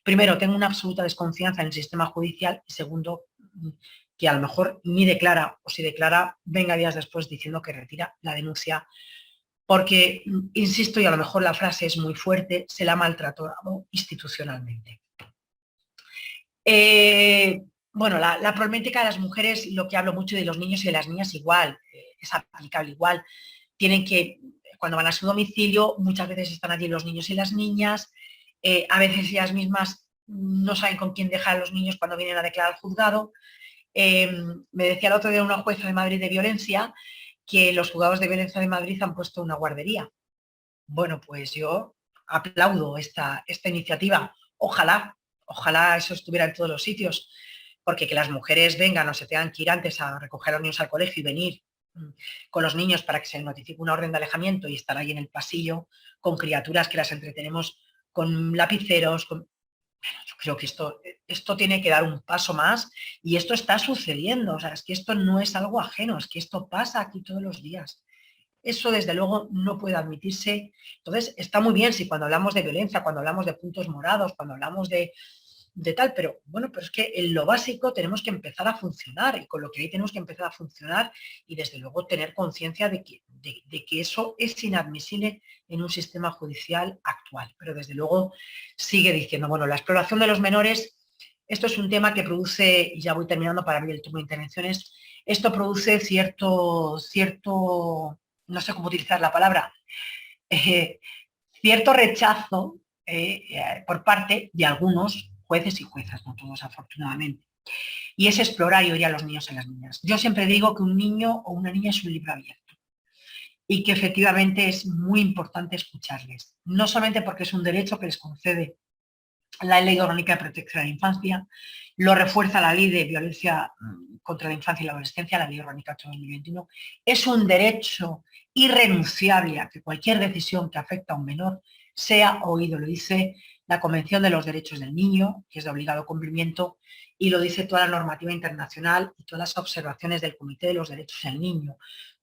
primero, tenga una absoluta desconfianza en el sistema judicial y segundo, que a lo mejor ni declara o si declara, venga días después diciendo que retira la denuncia porque, insisto, y a lo mejor la frase es muy fuerte, se la ha maltratado institucionalmente. Bueno, la problemática de las mujeres, lo que hablo mucho de los niños y de las niñas igual, es aplicable igual. Tienen que, cuando van a su domicilio, muchas veces están allí los niños y las niñas, a veces ellas mismas no saben con quién dejar a los niños cuando vienen a declarar al juzgado. Me decía el otro día una jueza de Madrid de violencia que los juzgados de violencia de Madrid han puesto una guardería. Bueno, pues yo aplaudo esta iniciativa. Ojalá eso estuviera en todos los sitios, porque que las mujeres vengan o se tengan que ir antes a recoger a los niños al colegio y venir con los niños para que se notifique una orden de alejamiento y estar ahí en el pasillo con criaturas que las entretenemos con lapiceros, yo creo que esto tiene que dar un paso más y esto está sucediendo. O sea, es que esto no es algo ajeno, es que esto pasa aquí todos los días. Eso, desde luego, no puede admitirse. Entonces, está muy bien si cuando hablamos de violencia, cuando hablamos de puntos morados, cuando hablamos de tal, pero bueno, pero es que en lo básico tenemos que empezar a funcionar y con lo que hay tenemos que empezar a funcionar y desde luego tener conciencia de que eso es inadmisible en un sistema judicial actual. Pero desde luego sigue diciendo, bueno, la exploración de los menores, esto es un tema que produce, y ya voy terminando para abrir el turno de intervenciones, esto produce cierto, no sé cómo utilizar la palabra, cierto rechazo por parte de algunos jueces y juezas, no todos afortunadamente. Y es explorar y oír a los niños y las niñas. Yo siempre digo que un niño o una niña es un libro abierto y que efectivamente es muy importante escucharles, no solamente porque es un derecho que les concede la Ley Orgánica de Protección de la Infancia, lo refuerza la Ley de Violencia contra la Infancia y la Adolescencia, la Ley Orgánica 8/2021, es un derecho irrenunciable a que cualquier decisión que afecta a un menor sea oído. Lo dice la Convención de los Derechos del Niño, que es de obligado cumplimiento, y lo dice toda la normativa internacional y todas las observaciones del Comité de los Derechos del Niño,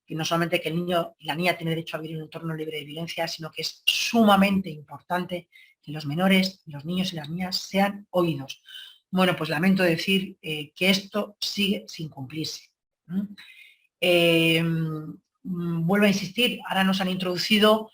que no solamente que el niño y la niña tienen derecho a vivir en un entorno libre de violencia, sino que es sumamente importante que los menores, los niños y las niñas sean oídos. Bueno, pues lamento decir que esto sigue sin cumplirse. Vuelvo a insistir, ahora nos han introducido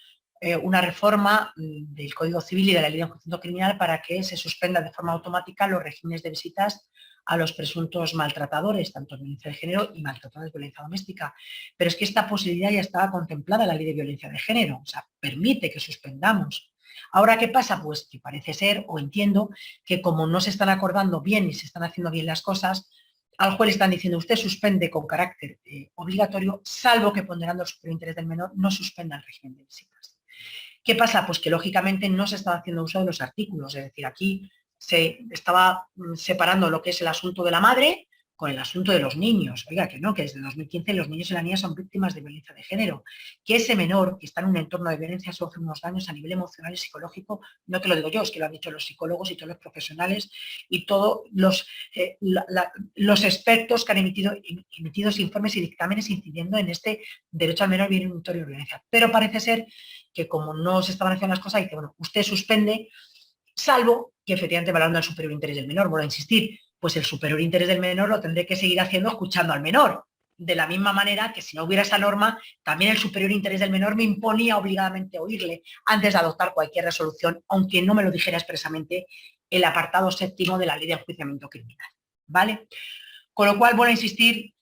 una reforma del Código Civil y de la Ley de Enjuiciamiento Criminal para que se suspenda de forma automática los regímenes de visitas a los presuntos maltratadores, tanto en violencia de género y maltratadores de violencia doméstica. Pero es que esta posibilidad ya estaba contemplada en la Ley de Violencia de Género, o sea, permite que suspendamos. Ahora, ¿qué pasa? Pues que parece ser, o entiendo, que como no se están acordando bien y se están haciendo bien las cosas, al juez le están diciendo, usted suspende con carácter obligatorio, salvo que ponderando el superior interés del menor, no suspenda el régimen de visitas. ¿Qué pasa? Pues que lógicamente no se estaba haciendo uso de los artículos, es decir, aquí se estaba separando lo que es el asunto de la madre con el asunto de los niños. Oiga, que no, que desde 2015 los niños y las niñas son víctimas de violencia de género. Que ese menor que está en un entorno de violencia sufre unos daños a nivel emocional y psicológico, no te lo digo yo, es que lo han dicho los psicólogos y todos los profesionales y todos los expertos que han emitido informes y dictámenes incidiendo en este derecho al menor vivir en un entorno de violencia. Pero parece ser que como no se estaban haciendo las cosas, dice, bueno, usted suspende salvo que efectivamente valorando el superior interés del menor. Vuelvo a insistir, pues el superior interés del menor lo tendré que seguir haciendo escuchando al menor. De la misma manera que si no hubiera esa norma, también el superior interés del menor me imponía obligadamente oírle antes de adoptar cualquier resolución, aunque no me lo dijera expresamente el apartado 7º de la Ley de Enjuiciamiento Criminal, ¿vale? Con lo cual, vuelvo a insistir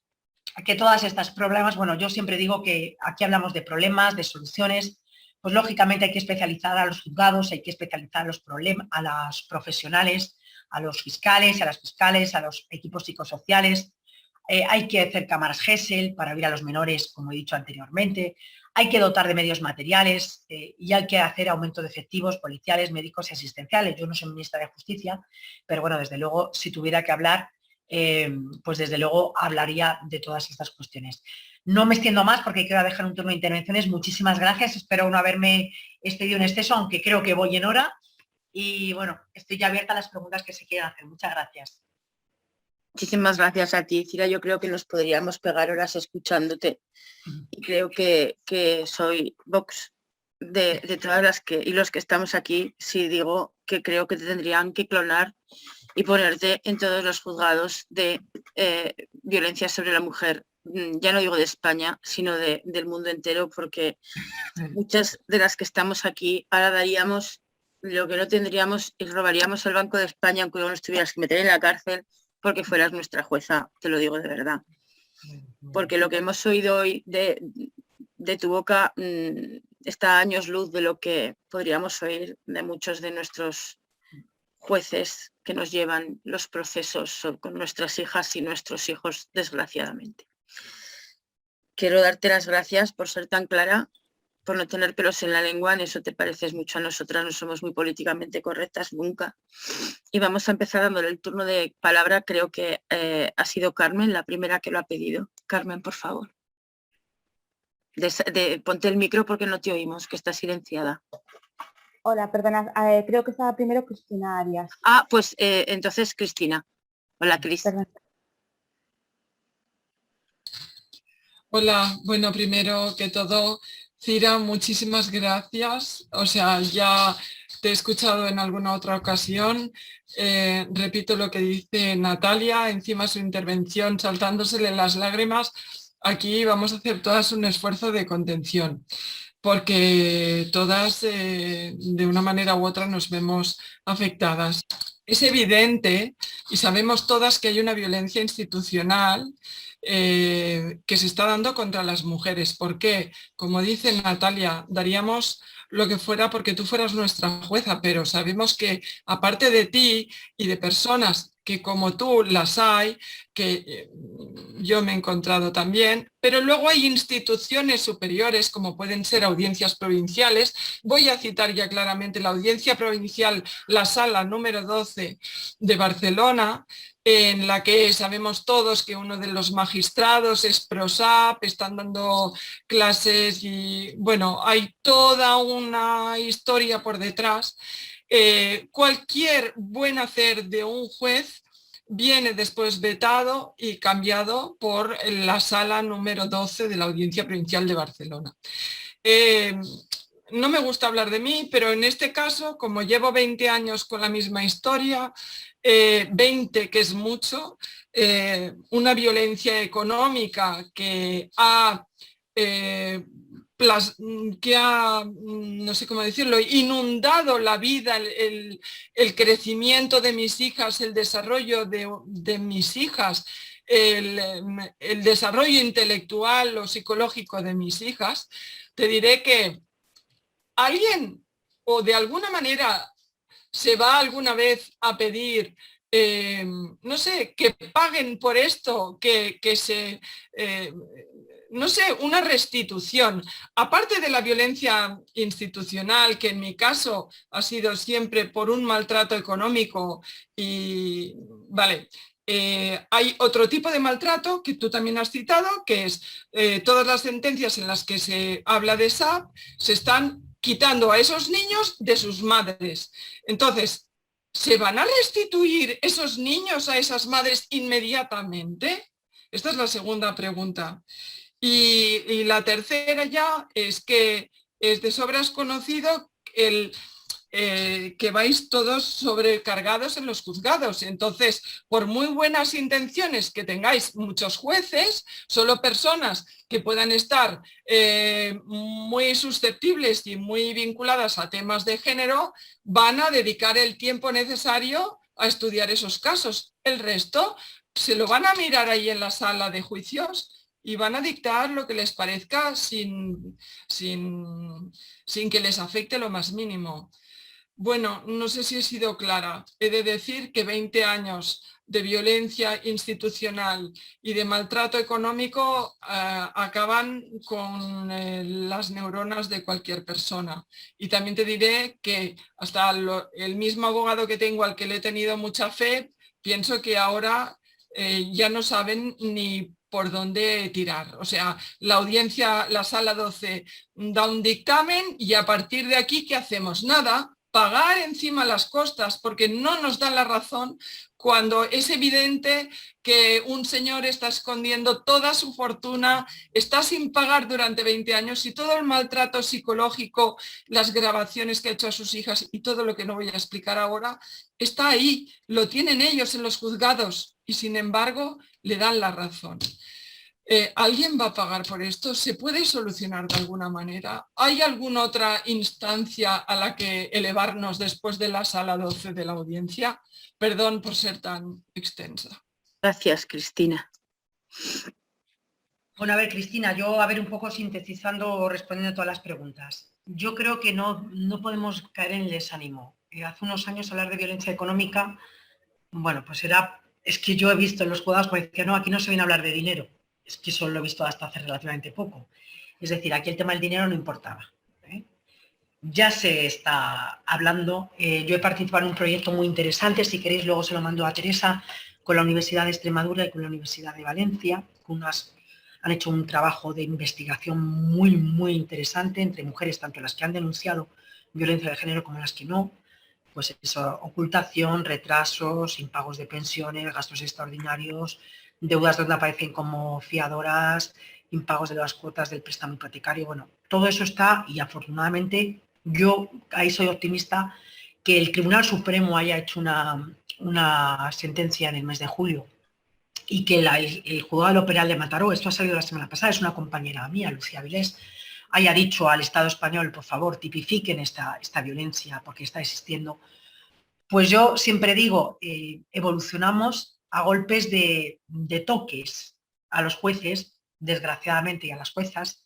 que todas estas problemas, bueno, yo siempre digo que aquí hablamos de problemas, de soluciones, pues lógicamente hay que especializar a los juzgados, hay que especializar a los profesionales, a los fiscales, a las fiscales, a los equipos psicosociales, hay que hacer cámaras GESEL para oír a los menores, como he dicho anteriormente, hay que dotar de medios materiales y hay que hacer aumento de efectivos policiales, médicos y asistenciales. Yo no soy ministra de Justicia, pero bueno, desde luego, si tuviera que hablar, pues desde luego hablaría de todas estas cuestiones. No me extiendo más porque quiero dejar un turno de intervenciones. Muchísimas gracias. Espero no haberme excedido en exceso, aunque creo que voy en hora. Y bueno, estoy ya abierta a las preguntas que se quieran hacer. Muchas gracias. Muchísimas gracias a ti, Cira. Yo creo que nos podríamos pegar horas escuchándote y creo que soy Vox de todas las que y los que estamos aquí. Si digo que creo que te tendrían que clonar y ponerte en todos los juzgados de violencia sobre la mujer, ya no digo de España, sino del mundo entero, porque muchas de las que estamos aquí ahora daríamos lo que no tendríamos y robaríamos el Banco de España aunque no nos tuvieras que meter en la cárcel porque fueras nuestra jueza, te lo digo de verdad. Porque lo que hemos oído hoy de tu boca está a años luz de lo que podríamos oír de muchos de nuestros jueces que nos llevan los procesos con nuestras hijas y nuestros hijos, desgraciadamente. Quiero darte las gracias por ser tan clara, por no tener pelos en la lengua. En eso te pareces mucho a nosotras, no somos muy políticamente correctas nunca. Y vamos a empezar dándole el turno de palabra. Creo que ha sido Carmen la primera que lo ha pedido. Carmen, por favor. Ponte el micro porque no te oímos, que está silenciada. Hola, perdona, creo que estaba primero Cristina Arias. Ah, pues entonces Cristina. Hola, Cris. Perdón. Hola, bueno, primero que todo, Cira, muchísimas gracias. O sea, ya te he escuchado en alguna otra ocasión. Repito lo que dice Natalia, encima su intervención saltándosele las lágrimas. Aquí vamos a hacer todas un esfuerzo de contención, porque todas de una manera u otra nos vemos afectadas. Es evidente y sabemos todas que hay una violencia institucional que se está dando contra las mujeres. ¿Por qué? Como dice Natalia, daríamos lo que fuera porque tú fueras nuestra jueza, pero sabemos que aparte de ti y de personas que como tú las hay, que yo me he encontrado también, pero luego hay instituciones superiores como pueden ser audiencias provinciales. Voy a citar ya claramente la Audiencia Provincial, la Sala número 12 de Barcelona, en la que sabemos todos que uno de los magistrados es PROSAP, están dando clases y bueno, hay toda una historia por detrás. Cualquier buen hacer de un juez viene después vetado y cambiado por la sala número 12 de la Audiencia Provincial de Barcelona. No me gusta hablar de mí, pero en este caso, como llevo 20 años con la misma historia, 20 que es mucho, una violencia económica que ha no sé cómo decirlo, inundado la vida, el crecimiento de mis hijas, el desarrollo de mis hijas, el desarrollo intelectual o psicológico de mis hijas, te diré que alguien o de alguna manera se va alguna vez a pedir no sé, que paguen por esto, que se no sé, una restitución, aparte de la violencia institucional, que en mi caso ha sido siempre por un maltrato económico y, vale, hay otro tipo de maltrato que tú también has citado, que es todas las sentencias en las que se habla de SAP, se están quitando a esos niños de sus madres. Entonces, ¿se van a restituir esos niños a esas madres inmediatamente? Esta es la segunda pregunta. Y la tercera ya es que es de sobras conocido que vais todos sobrecargados en los juzgados. Entonces, por muy buenas intenciones que tengáis muchos jueces, solo personas que puedan estar muy susceptibles y muy vinculadas a temas de género van a dedicar el tiempo necesario a estudiar esos casos. El resto se lo van a mirar ahí en la sala de juicios y van a dictar lo que les parezca sin que les afecte lo más mínimo. Bueno, no sé si he sido clara. He de decir que 20 años de violencia institucional y de maltrato económico acaban con las neuronas de cualquier persona. Y también te diré que hasta el mismo abogado que tengo, al que le he tenido mucha fe, pienso que ahora ya no saben ni por dónde tirar. O sea, la audiencia, la sala 12 da un dictamen y a partir de aquí, ¿qué hacemos? Nada. Pagar encima las costas, porque no nos dan la razón cuando es evidente que un señor está escondiendo toda su fortuna, está sin pagar durante 20 años y todo el maltrato psicológico, las grabaciones que ha hecho a sus hijas y todo lo que no voy a explicar ahora, está ahí, lo tienen ellos en los juzgados y sin embargo le dan la razón. ¿Alguien va a pagar por esto? ¿Se puede solucionar de alguna manera? ¿Hay alguna otra instancia a la que elevarnos después de la sala 12 de la audiencia? Perdón por ser tan extensa. Gracias, Cristina. Bueno, a ver, Cristina, yo un poco sintetizando o respondiendo a todas las preguntas. Yo creo que no podemos caer en el desánimo. Hace unos años hablar de violencia económica, bueno, pues es que yo he visto en los juzgados que no, aquí no se viene a hablar de dinero. Es que eso lo he visto hasta hace relativamente poco. Es decir, aquí el tema del dinero no importaba. Ya se está hablando. Yo he participado en un proyecto muy interesante, si queréis luego se lo mando a Teresa, con la Universidad de Extremadura y con la Universidad de Valencia. Han hecho un trabajo de investigación muy, muy interesante entre mujeres, tanto las que han denunciado violencia de género como las que no. Pues eso, ocultación, retrasos, impagos de pensiones, gastos extraordinarios, deudas donde aparecen como fiadoras, impagos de las cuotas del préstamo hipotecario. Bueno, todo eso está y afortunadamente yo ahí soy optimista que el Tribunal Supremo haya hecho una sentencia en el mes de julio y que el juzgado del Penal de Mataró, esto ha salido la semana pasada, es una compañera mía, Lucía Vilés, haya dicho al Estado español, por favor, tipifiquen esta violencia porque está existiendo. Pues yo siempre digo, evolucionamos a golpes de toques a los jueces, desgraciadamente, y a las juezas,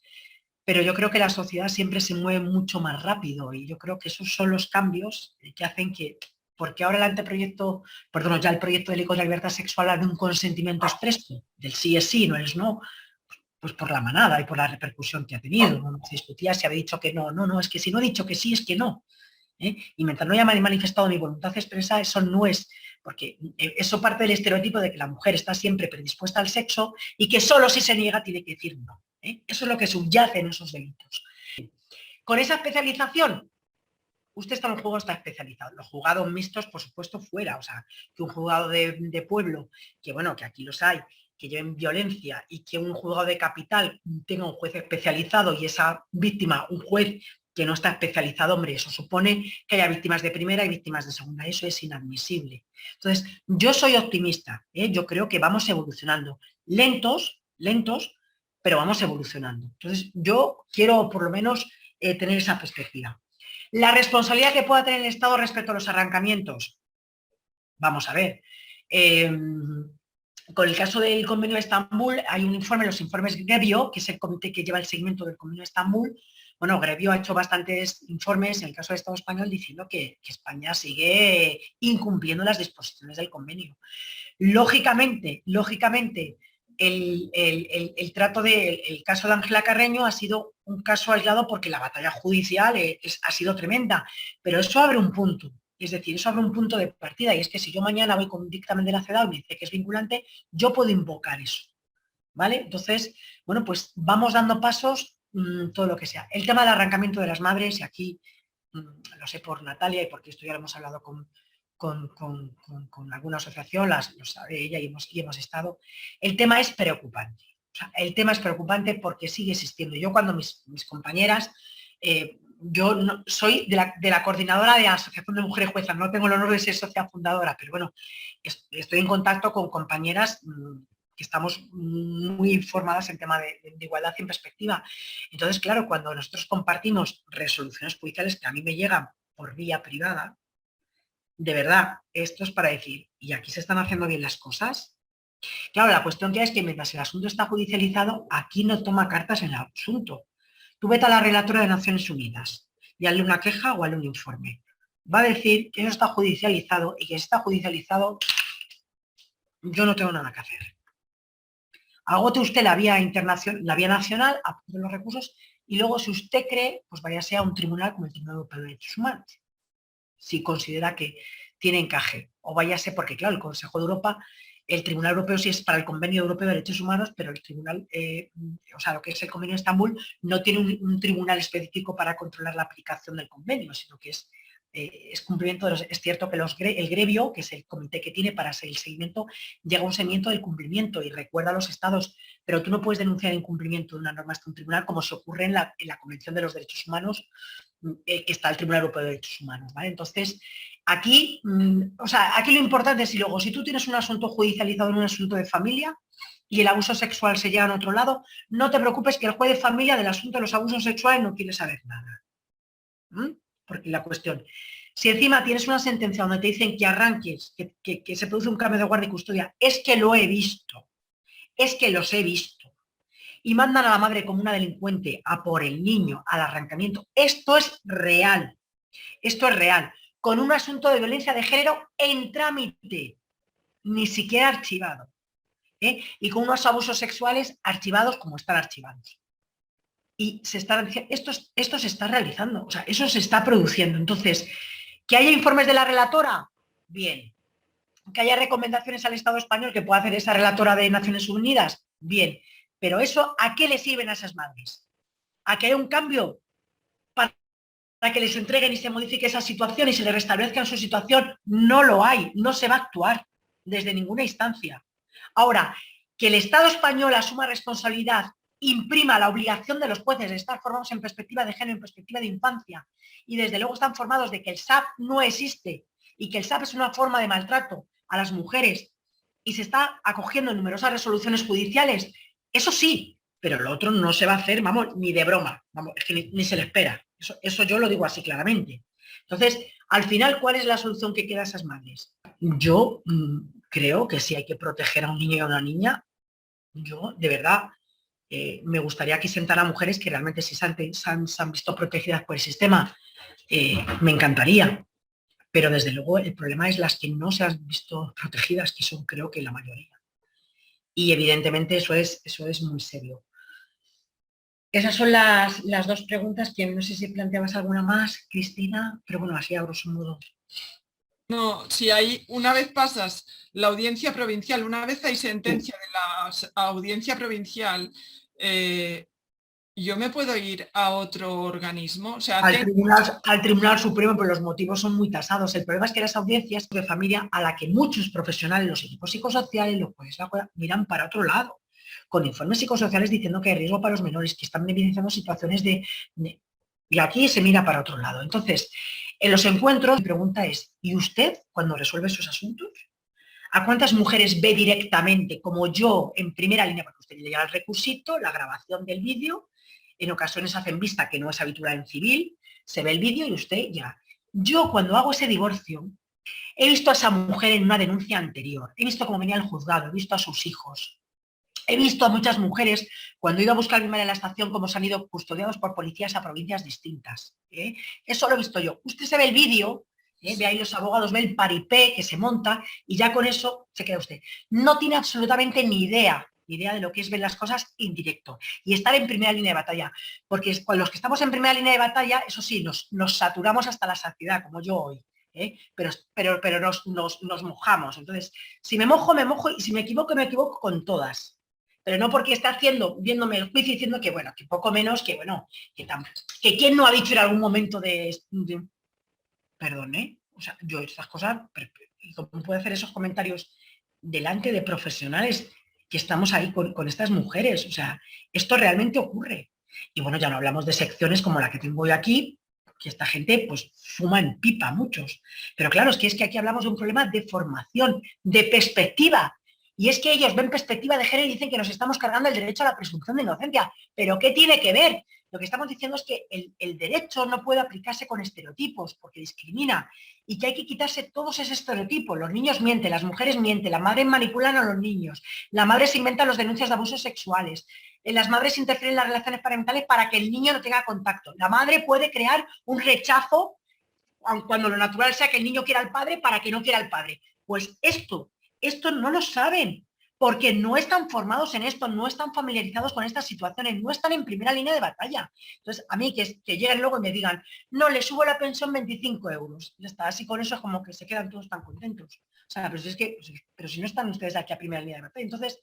pero yo creo que la sociedad siempre se mueve mucho más rápido y yo creo que esos son los cambios que hacen que, porque ahora el proyecto de ley contra la libertad sexual habla de un consentimiento expreso, del sí es sí, no es no, pues por la manada y por la repercusión que ha tenido. No se discutía si había dicho que no, es que si no he dicho que sí, es que no. Y mientras no haya manifestado mi voluntad expresa, eso no es, porque eso parte del estereotipo de que la mujer está siempre predispuesta al sexo y que solo si se niega tiene que decir no. Eso es lo que subyace en esos delitos. Con esa especialización, usted está en un juzgado, está especializado. Los juzgados mixtos, por supuesto, fuera. O sea, que un juzgado de pueblo, que bueno, que aquí los hay, que lleven violencia y que un juzgado de capital tenga un juez especializado y esa víctima, un juez que no está especializado, hombre, eso supone que haya víctimas de primera y víctimas de segunda. Eso es inadmisible. Entonces, yo soy optimista. Yo creo que vamos evolucionando. Lentos, pero vamos evolucionando. Entonces, yo quiero por lo menos tener esa perspectiva. La responsabilidad que pueda tener el Estado respecto a los arrancamientos. Vamos a ver. Con el caso del Convenio de Estambul, hay un informe, los informes Grevio, que es el comité que lleva el seguimiento del Convenio de Estambul. Bueno, Grevio ha hecho bastantes informes en el caso del Estado español diciendo que España sigue incumpliendo las disposiciones del convenio. Lógicamente, el trato del caso de Ángela Carreño ha sido un caso aislado porque la batalla judicial ha sido tremenda, pero eso abre un punto. Es decir, eso abre un punto de partida y es que si yo mañana voy con un dictamen de la CEDAW y me dice que es vinculante, yo puedo invocar eso. ¿Vale? Entonces, bueno, pues vamos dando pasos, todo lo que sea. El tema del arrancamiento de las madres, y aquí lo sé por Natalia y porque esto ya lo hemos hablado con alguna asociación, lo sabe ella y hemos estado. El tema es preocupante. O sea, el tema es preocupante porque sigue existiendo. Yo cuando mis compañeras yo soy de la coordinadora de la Asociación de Mujeres Juezas, no tengo el honor de ser socia fundadora, pero bueno, estoy en contacto con compañeras que estamos muy informadas en tema de igualdad y en perspectiva. Entonces, claro, cuando nosotros compartimos resoluciones judiciales que a mí me llegan por vía privada, de verdad, esto es para decir, ¿y aquí se están haciendo bien las cosas? Claro, la cuestión que hay es que mientras el asunto está judicializado, aquí no toma cartas en el asunto. Tú vete a la relatora de Naciones Unidas y hazle una queja o hazle un informe. Va a decir que eso está judicializado y que si está judicializado, yo no tengo nada que hacer. Agote usted la vía internacional, la vía nacional, apunte los recursos y luego, si usted cree, pues váyase a un tribunal como el Tribunal Europeo de Derechos Humanos, si considera que tiene encaje. O váyase, porque claro, el Consejo de Europa, el Tribunal Europeo sí es para el Convenio Europeo de Derechos Humanos, pero el Tribunal, o sea, lo que es el Convenio de Estambul, no tiene un tribunal específico para controlar la aplicación del convenio, sino que es cumplimiento de los, es cierto que el grevio, que es el comité que tiene para hacer el seguimiento, llega a un seguimiento del cumplimiento y recuerda a los estados, pero tú no puedes denunciar el incumplimiento de una norma hasta un tribunal, como se ocurre en la Convención de los Derechos Humanos, que está el Tribunal Europeo de Derechos Humanos, ¿vale? Entonces, aquí, o sea, aquí lo importante es, si tú tienes un asunto judicializado en un asunto de familia y el abuso sexual se lleva a otro lado, no te preocupes que el juez de familia del asunto de los abusos sexuales no quiere saber nada. Porque la cuestión, si encima tienes una sentencia donde te dicen que arranques, que se produce un cambio de guardia y custodia, es que lo he visto, es que los he visto, y mandan a la madre como una delincuente a por el niño, al arrancamiento, esto es real, con un asunto de violencia de género en trámite, ni siquiera archivado, y con unos abusos sexuales archivados como están archivados. Y esto se está realizando, o sea, eso se está produciendo. Entonces, que haya informes de la relatora, bien. Que haya recomendaciones al Estado español que pueda hacer esa relatora de Naciones Unidas, bien. Pero eso, ¿a qué le sirven a esas madres? ¿A que haya un cambio para que les entreguen y se modifique esa situación y se les restablezca en su situación? No lo hay, no se va a actuar desde ninguna instancia. Ahora, que el Estado español asuma responsabilidad, imprima la obligación de los jueces de estar formados en perspectiva de género, en perspectiva de infancia, y desde luego están formados de que el SAP no existe y que el SAP es una forma de maltrato a las mujeres y se está acogiendo en numerosas resoluciones judiciales, eso sí, pero lo otro no se va a hacer, vamos, ni de broma, vamos, es que ni se le espera, eso yo lo digo así claramente. Entonces, al final, ¿cuál es la solución que queda a esas madres? Yo creo que si hay que proteger a un niño y a una niña, yo, de verdad, me gustaría aquí sentar a mujeres que realmente sí se han visto protegidas por el sistema. Me encantaría, pero desde luego el problema es las que no se han visto protegidas, que son creo que la mayoría. Y evidentemente eso es muy serio. Esas son las dos preguntas, que no sé si planteabas alguna más, Cristina, pero bueno, así a grosso modo. No, si hay, una vez pasas la audiencia provincial, una vez hay sentencia de la audiencia provincial, ¿yo me puedo ir a otro organismo? O sea, al Tribunal Supremo, pero los motivos son muy tasados. El problema es que las audiencias de familia, a la que muchos profesionales, los equipos psicosociales, los jueces, miran para otro lado, con informes psicosociales diciendo que hay riesgo para los menores, que están evidenciando situaciones y aquí se mira para otro lado. Entonces, en los encuentros, mi pregunta es, ¿y usted, cuando resuelve esos asuntos, a cuántas mujeres ve directamente, como yo, en primera línea, porque usted le llega el recursito, la grabación del vídeo, en ocasiones hacen vista, que no es habitual en civil, se ve el vídeo y usted ya. Yo, cuando hago ese divorcio, he visto a esa mujer en una denuncia anterior, he visto cómo venía al juzgado, he visto a sus hijos, he visto a muchas mujeres, cuando he ido a buscar a mi madre en la estación, cómo se han ido custodiados por policías a provincias distintas. Eso lo he visto yo. Usted se ve el vídeo, ve ahí los abogados, ve el paripé que se monta y ya con eso se queda usted. No tiene absolutamente ni idea de lo que es ver las cosas en directo y estar en primera línea de batalla, porque con los que estamos en primera línea de batalla, eso sí, nos saturamos hasta la saciedad, como yo hoy. Pero nos mojamos. Entonces, si me mojo y si me equivoco con todas. Pero no porque está viéndome el juicio diciendo que, bueno, que poco menos, que bueno, que quién no ha dicho en algún momento perdón, o sea, yo estas cosas, ¿cómo puedo hacer esos comentarios delante de profesionales que estamos ahí con estas mujeres? O sea, esto realmente ocurre. Y bueno, ya no hablamos de secciones como la que tengo hoy aquí, que esta gente pues fuma en pipa muchos. Pero claro, es que aquí hablamos de un problema de formación, de perspectiva. Y es que ellos ven perspectiva de género y dicen que nos estamos cargando el derecho a la presunción de inocencia. ¿Pero qué tiene que ver? Lo que estamos diciendo es que el derecho no puede aplicarse con estereotipos porque discrimina y que hay que quitarse todos esos estereotipos. Los niños mienten, las mujeres mienten, las madres manipulan a los niños, la madre se inventa las denuncias de abusos sexuales, las madres interfieren en las relaciones parentales para que el niño no tenga contacto. La madre puede crear un rechazo cuando lo natural sea que el niño quiera al padre para que no quiera al padre. Pues esto no lo saben, porque no están formados en esto, no están familiarizados con estas situaciones, no están en primera línea de batalla. Entonces, a mí que lleguen luego y me digan, no, le subo la pensión 25 euros. Ya está, así con eso es como que se quedan todos tan contentos. O sea, pero si no están ustedes aquí a primera línea de batalla. Entonces,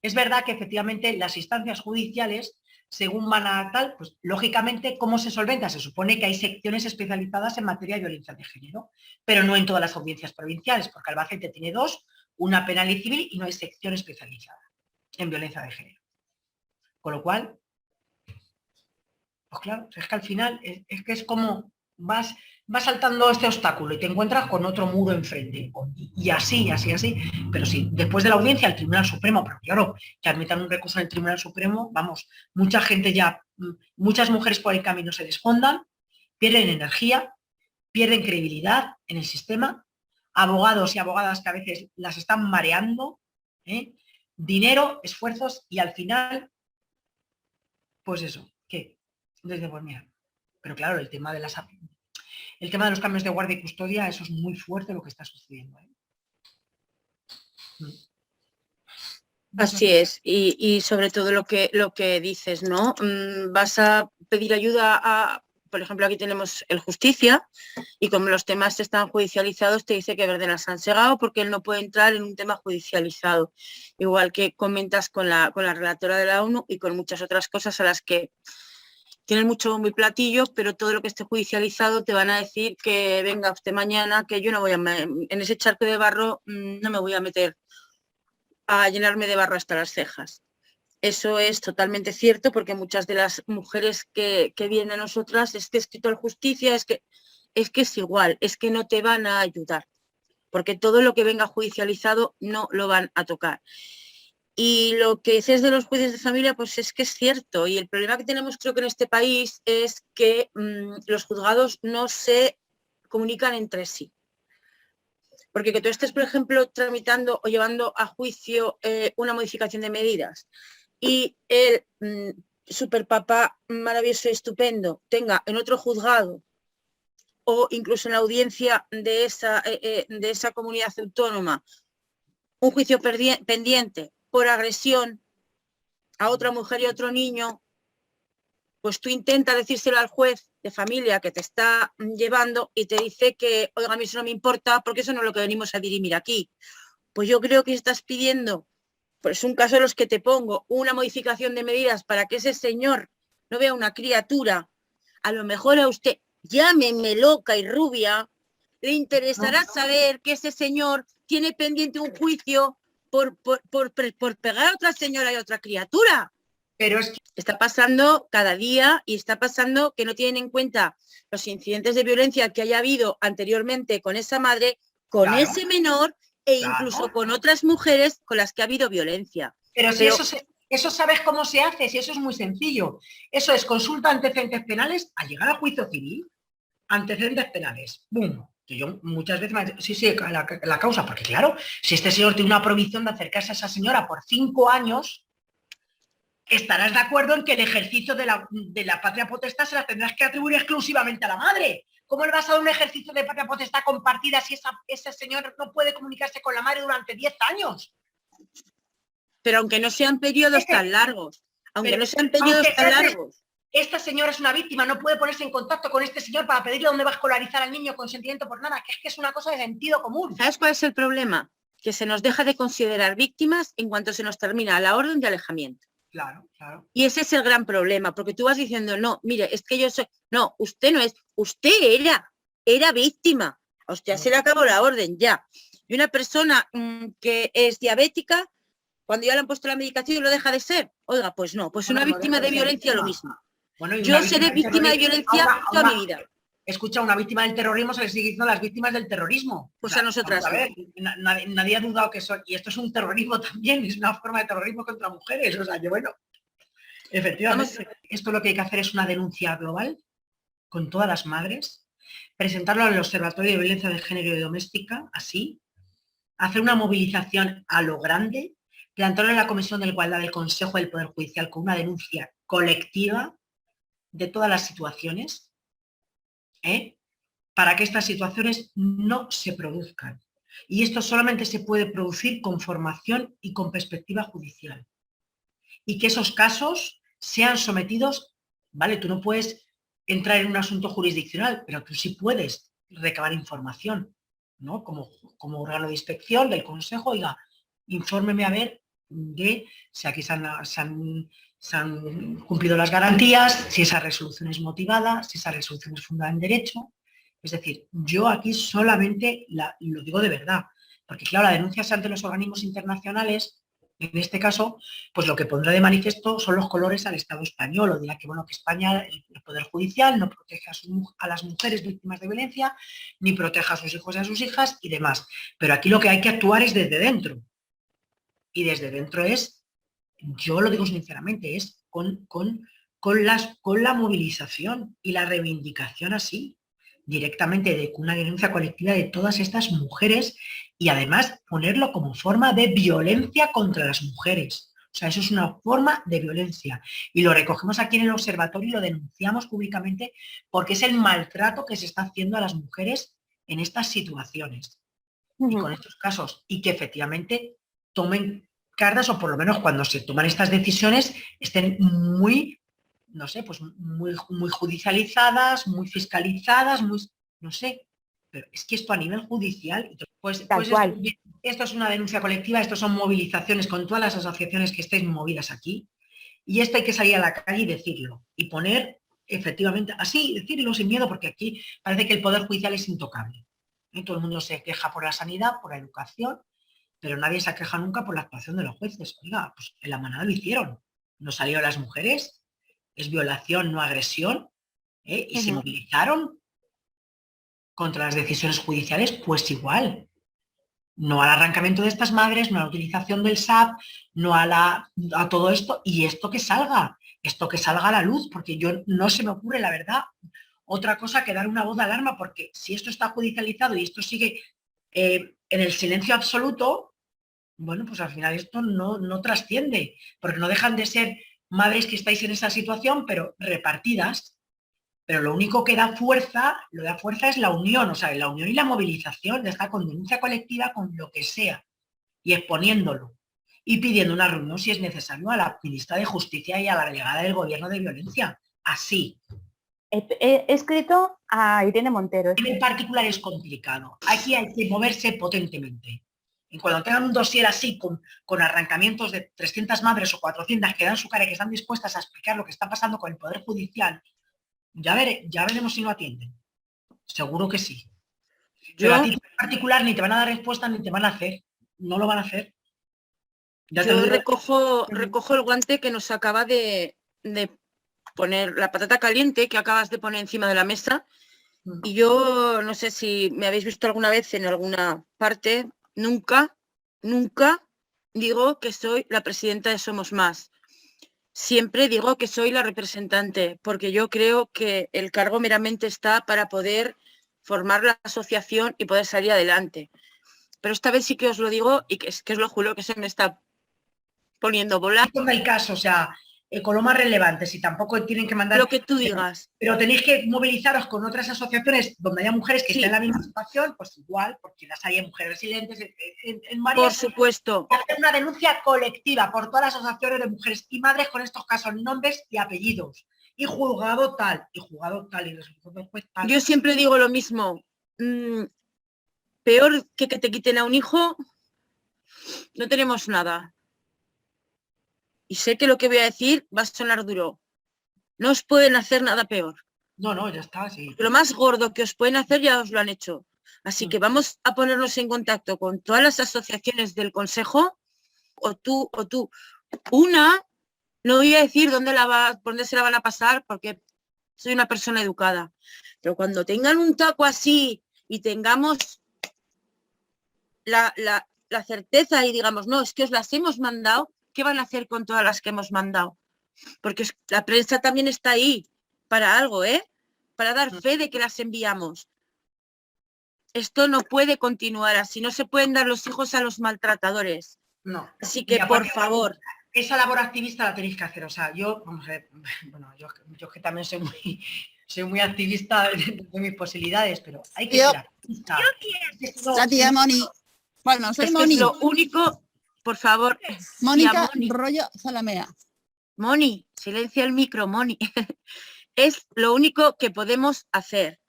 es verdad que efectivamente las instancias judiciales, según van a tal, pues lógicamente, ¿cómo se solventa? Se supone que hay secciones especializadas en materia de violencia de género, pero no en todas las audiencias provinciales, porque Albacete tiene 2, una penal y civil, y no hay sección especializada en violencia de género. Con lo cual, pues claro, es que al final es que es como vas saltando este obstáculo y te encuentras con otro muro enfrente. Y así. Pero sí, después de la audiencia el Tribunal Supremo, pero claro, que admitan un recurso en el Tribunal Supremo, vamos, mucha gente ya, muchas mujeres por el camino se desfondan, pierden energía, pierden credibilidad en el sistema, abogados y abogadas que a veces las están mareando, dinero, esfuerzos y al final, pues eso, ¿qué? Desde pues mira, pero claro, el tema de los cambios de guardia y custodia, eso es muy fuerte lo que está sucediendo. Así es, y sobre todo lo que dices, ¿no? Vas a pedir ayuda a, por ejemplo, aquí tenemos el Justicia, y como los temas están judicializados, te dice que Verdenas han segado porque él no puede entrar en un tema judicializado. Igual que comentas con la relatora de la ONU y con muchas otras cosas a las que tienen mucho bombo y platillo, pero todo lo que esté judicializado te van a decir que venga usted mañana, que yo no voy en ese charco de barro, no me voy a meter a llenarme de barro hasta las cejas. Eso es totalmente cierto, porque muchas de las mujeres que vienen a nosotras, es que escrito en Justicia, es que es igual, es que no te van a ayudar, porque todo lo que venga judicializado no lo van a tocar. Y lo que dices de los jueces de familia, pues es que es cierto. Y el problema que tenemos, creo que en este país, es que los juzgados no se comunican entre sí. Porque que tú estés, por ejemplo, tramitando o llevando a juicio una modificación de medidas y el superpapá maravilloso y estupendo tenga en otro juzgado o incluso en la audiencia de esa comunidad autónoma un juicio pendiente por agresión a otra mujer y a otro niño, pues tú intentas decírselo al juez de familia que te está llevando y te dice que, oiga, a mí eso no me importa porque eso no es lo que venimos a dirimir aquí. Pues yo creo que estás pidiendo, pues un caso de los que te pongo, una modificación de medidas para que ese señor no vea una criatura. A lo mejor a usted, llámeme loca y rubia, le interesará saber que ese señor tiene pendiente un juicio por pegar a otra señora y a otra criatura. Pero es que está pasando cada día y está pasando que no tienen en cuenta los incidentes de violencia que haya habido anteriormente con esa madre, con ese menor e incluso con otras mujeres con las que ha habido violencia. Pero si eso sabes cómo se hace, si eso es muy sencillo. Eso es consulta antecedentes penales al llegar a juicio civil, antecedentes penales. ¡Bum! Yo muchas veces sí, la causa, porque claro, si este señor tiene una prohibición de acercarse a esa señora por 5 años, estarás de acuerdo en que el ejercicio de la patria potestad se la tendrás que atribuir exclusivamente a la madre. ¿Cómo le vas a dar un ejercicio de patria potestad compartida si ese señor no puede comunicarse con la madre durante 10 años? Pero aunque no sean periodos tan largos, esta señora es una víctima, no puede ponerse en contacto con este señor para pedirle dónde va a escolarizar al niño consentimiento por nada, que es una cosa de sentido común. ¿Sabes cuál es el problema? Que se nos deja de considerar víctimas en cuanto se nos termina la orden de alejamiento. Claro, claro. Y ese es el gran problema, porque tú vas diciendo, no, mire, es que yo soy... No, usted no es, usted era víctima. O sea, se le acabó la orden, ya. Y una persona que es diabética, cuando ya le han puesto la medicación, lo deja de ser. Oiga, pues no, pues una víctima de violencia lo mismo. Bueno, yo seré víctima de violencia toda mi vida. escucha, una víctima del terrorismo se le sigue diciendo las víctimas del terrorismo. Pues O sea, a nosotras. vamos a ver, nadie ha dudado que eso, y esto es un terrorismo también, es una forma de terrorismo contra mujeres. O sea, que bueno, efectivamente, esto lo que hay que hacer es una denuncia global con todas las madres, presentarlo al Observatorio de Violencia de Género y Doméstica, así, hacer una movilización a lo grande, plantearlo en la Comisión de Igualdad del Consejo del Poder Judicial con una denuncia colectiva de todas las situaciones, para que estas situaciones no se produzcan. Y esto solamente se puede producir con formación y con perspectiva judicial. Y que esos casos sean sometidos, ¿vale? Tú no puedes entrar en un asunto jurisdiccional, pero tú sí puedes recabar información, ¿no? Como órgano de inspección del Consejo, oiga, infórmeme a ver de si aquí se han cumplido las garantías, si esa resolución es motivada, si esa resolución es fundada en derecho. Es decir, yo aquí solamente lo digo de verdad, porque claro, la denuncia ante los organismos internacionales, en este caso, pues lo que pondrá de manifiesto son los colores al Estado español, o dirá que bueno, que España, el Poder Judicial, no protege a las mujeres víctimas de violencia, ni protege a sus hijos y a sus hijas y demás. Pero aquí lo que hay que actuar es desde dentro. Y desde dentro es, yo lo digo sinceramente, es con la movilización y la reivindicación así, directamente de una denuncia colectiva de todas estas mujeres y además ponerlo como forma de violencia contra las mujeres. O sea, eso es una forma de violencia. Y lo recogemos aquí en el observatorio y lo denunciamos públicamente porque es el maltrato que se está haciendo a las mujeres en estas situaciones y con estos casos. Y que efectivamente tomen cartas, o por lo menos cuando se toman estas decisiones estén muy, no sé, pues muy judicializadas, muy fiscalizadas, muy, no sé, pero es que esto a nivel judicial, pues esto es una denuncia colectiva, esto son movilizaciones con todas las asociaciones que estéis movidas aquí, y esto hay que salir a la calle y decirlo, y poner efectivamente, así, decirlo sin miedo, porque aquí parece que el Poder Judicial es intocable. Todo el mundo se queja por la sanidad, por la educación, pero nadie se queja nunca por la actuación de los jueces. Oiga, pues en la manada lo hicieron, no salieron las mujeres, es violación, no agresión, y se movilizaron contra las decisiones judiciales, pues igual. No al arrancamiento de estas madres, no a la utilización del SAP, no a todo esto, y esto que salga a la luz, porque yo no se me ocurre, la verdad, otra cosa que dar una voz de alarma, porque si esto está judicializado y esto sigue en el silencio absoluto, bueno, pues al final esto no trasciende, porque no dejan de ser madres que estáis en esa situación, pero repartidas. Pero lo único que da fuerza, es la unión, o sea, la unión y la movilización de estar con denuncia colectiva, con lo que sea, y exponiéndolo, y pidiendo una reunión si es necesario a la ministra de Justicia y a la delegada del Gobierno de Violencia. Así. He escrito a Irene Montero. En particular es complicado. Aquí hay que moverse potentemente. Y cuando tengan un dossier así, con arrancamientos de 300 madres o 400 que dan su cara y que están dispuestas a explicar lo que está pasando con el Poder Judicial, ya veremos si lo atienden. Seguro que sí. Pero a ti en particular ni te van a dar respuesta ni te van a hacer. No lo van a hacer. Yo recojo el guante que nos acaba de poner, la patata caliente que acabas de poner encima de la mesa. Y yo no sé si me habéis visto alguna vez en alguna parte, nunca digo que soy la presidenta de Somos Más. Siempre digo que soy la representante, porque yo creo que el cargo meramente está para poder formar la asociación y poder salir adelante. Pero esta vez sí que os lo digo y que os lo juro que se me está poniendo bola. No es el caso, o sea, con lo más relevante, si tampoco tienen que mandar... Lo que tú digas. Pero tenéis que movilizaros con otras asociaciones donde haya mujeres que estén en la misma situación, pues igual, porque las hay mujeres residentes en varias... Por supuesto. Hacer una denuncia colectiva por todas las asociaciones de mujeres y madres con estos casos, nombres y apellidos. Y juzgado tal, y resultado del juez tal. Yo siempre digo lo mismo. Peor que te quiten a un hijo, no tenemos nada. Y sé que lo que voy a decir va a sonar duro. No os pueden hacer nada peor. No, ya está, sí. Lo más gordo que os pueden hacer ya os lo han hecho. Así que vamos a ponernos en contacto con todas las asociaciones del Consejo, o tú. Una, no voy a decir dónde se la van a pasar, porque soy una persona educada. Pero cuando tengan un taco así y tengamos la certeza y digamos, no, es que os las hemos mandado, ¿qué van a hacer con todas las que hemos mandado? Porque la prensa también está ahí para algo, ¿eh? Para dar fe de que las enviamos. Esto no puede continuar así, no se pueden dar los hijos a los maltratadores. No. Así que, por favor. Esa labor activista la tenéis que hacer. O sea, yo, vamos a ver, bueno, yo que también soy muy activista de mis posibilidades, pero hay que ser activista. La tía Moni. Bueno, soy Moni. Es lo único, por favor. Mónica Moni. Rollo Zalamea. Moni, silencia el micro, Moni. Es lo único que podemos hacer.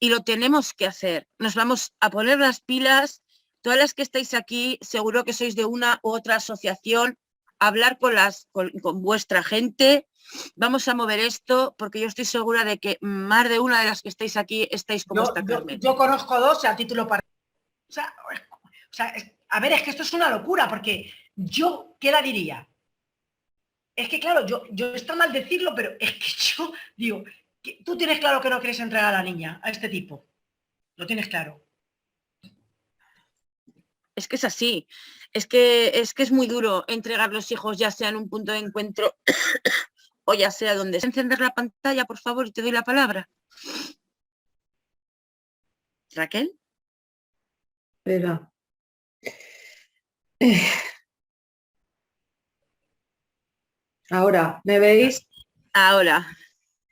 Y lo tenemos que hacer. Nos vamos a poner las pilas. Todas las que estáis aquí, seguro que sois de una u otra asociación, hablar con vuestra gente. Vamos a mover esto, porque yo estoy segura de que más de una de las que estáis aquí estáis como esta Carmen. Yo conozco dos a título particular. O sea, a ver, es que esto es una locura, porque yo, ¿qué la diría? Es que claro, yo está mal decirlo, pero es que yo digo, tú tienes claro que no quieres entregar a la niña, a este tipo. Lo tienes claro. Es que es así. Es que es muy duro entregar los hijos, ya sea en un punto de encuentro o ya sea donde sea. Encender la pantalla, por favor, y te doy la palabra. ¿Raquel? Espera. Ahora, ¿me veis? Ahora.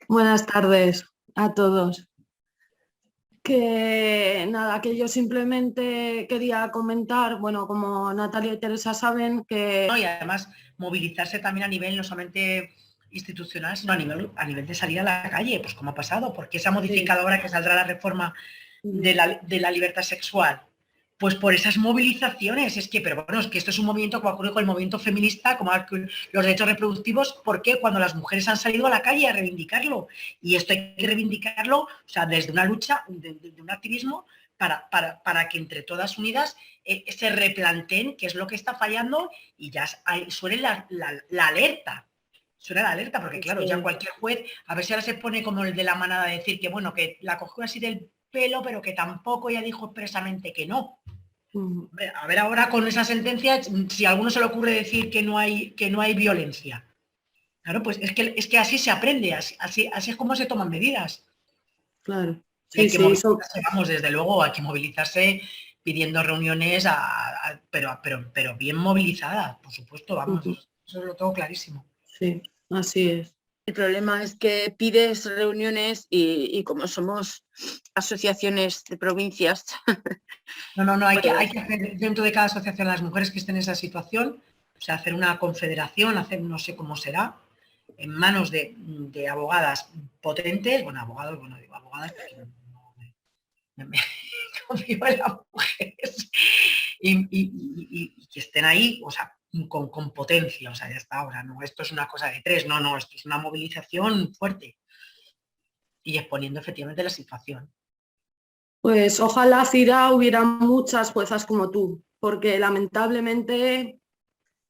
Buenas tardes a todos. Que nada, que yo simplemente quería comentar, bueno, como Natalia y Teresa saben que... Y además movilizarse también a nivel no solamente institucional, sino a nivel de salir a la calle, pues como ha pasado, porque se ha modificado ahora que saldrá la reforma de la libertad sexual. Pues por esas movilizaciones, pero bueno, es que esto es un movimiento que ocurre con el movimiento feminista, como los derechos reproductivos, porque cuando las mujeres han salido a la calle a reivindicarlo, y esto hay que reivindicarlo, o sea, desde una lucha, de un activismo, para que entre todas unidas se replanteen qué es lo que está fallando y ya suene la alerta. Suena la alerta, porque claro, ya cualquier juez, a ver si ahora se pone como el de la manada a decir que bueno, que la cogió así del pelo, pero que tampoco ya dijo expresamente que no. A ver ahora con esa sentencia, si a alguno se le ocurre decir que no hay violencia. Claro, pues es que así se aprende, así es como se toman medidas. Claro. Sí, vamos, desde luego, hay que movilizarse pidiendo reuniones, pero bien movilizadas, por supuesto, vamos, eso lo tengo clarísimo. Sí, así es. El problema es que pides reuniones y como somos asociaciones de provincias... No, hay que hacer dentro de cada asociación a las mujeres que estén en esa situación, o sea, hacer una confederación, hacer no sé cómo será, en manos de abogadas potentes, bueno, abogados, bueno, digo abogadas, porque me confío en las mujeres, y que estén ahí, o sea, con potencia, o sea, ya está, ahora no, esto es una cosa de tres, no, esto es una movilización fuerte y exponiendo efectivamente la situación. Pues ojalá, Cira, hubiera muchas juezas como tú, porque lamentablemente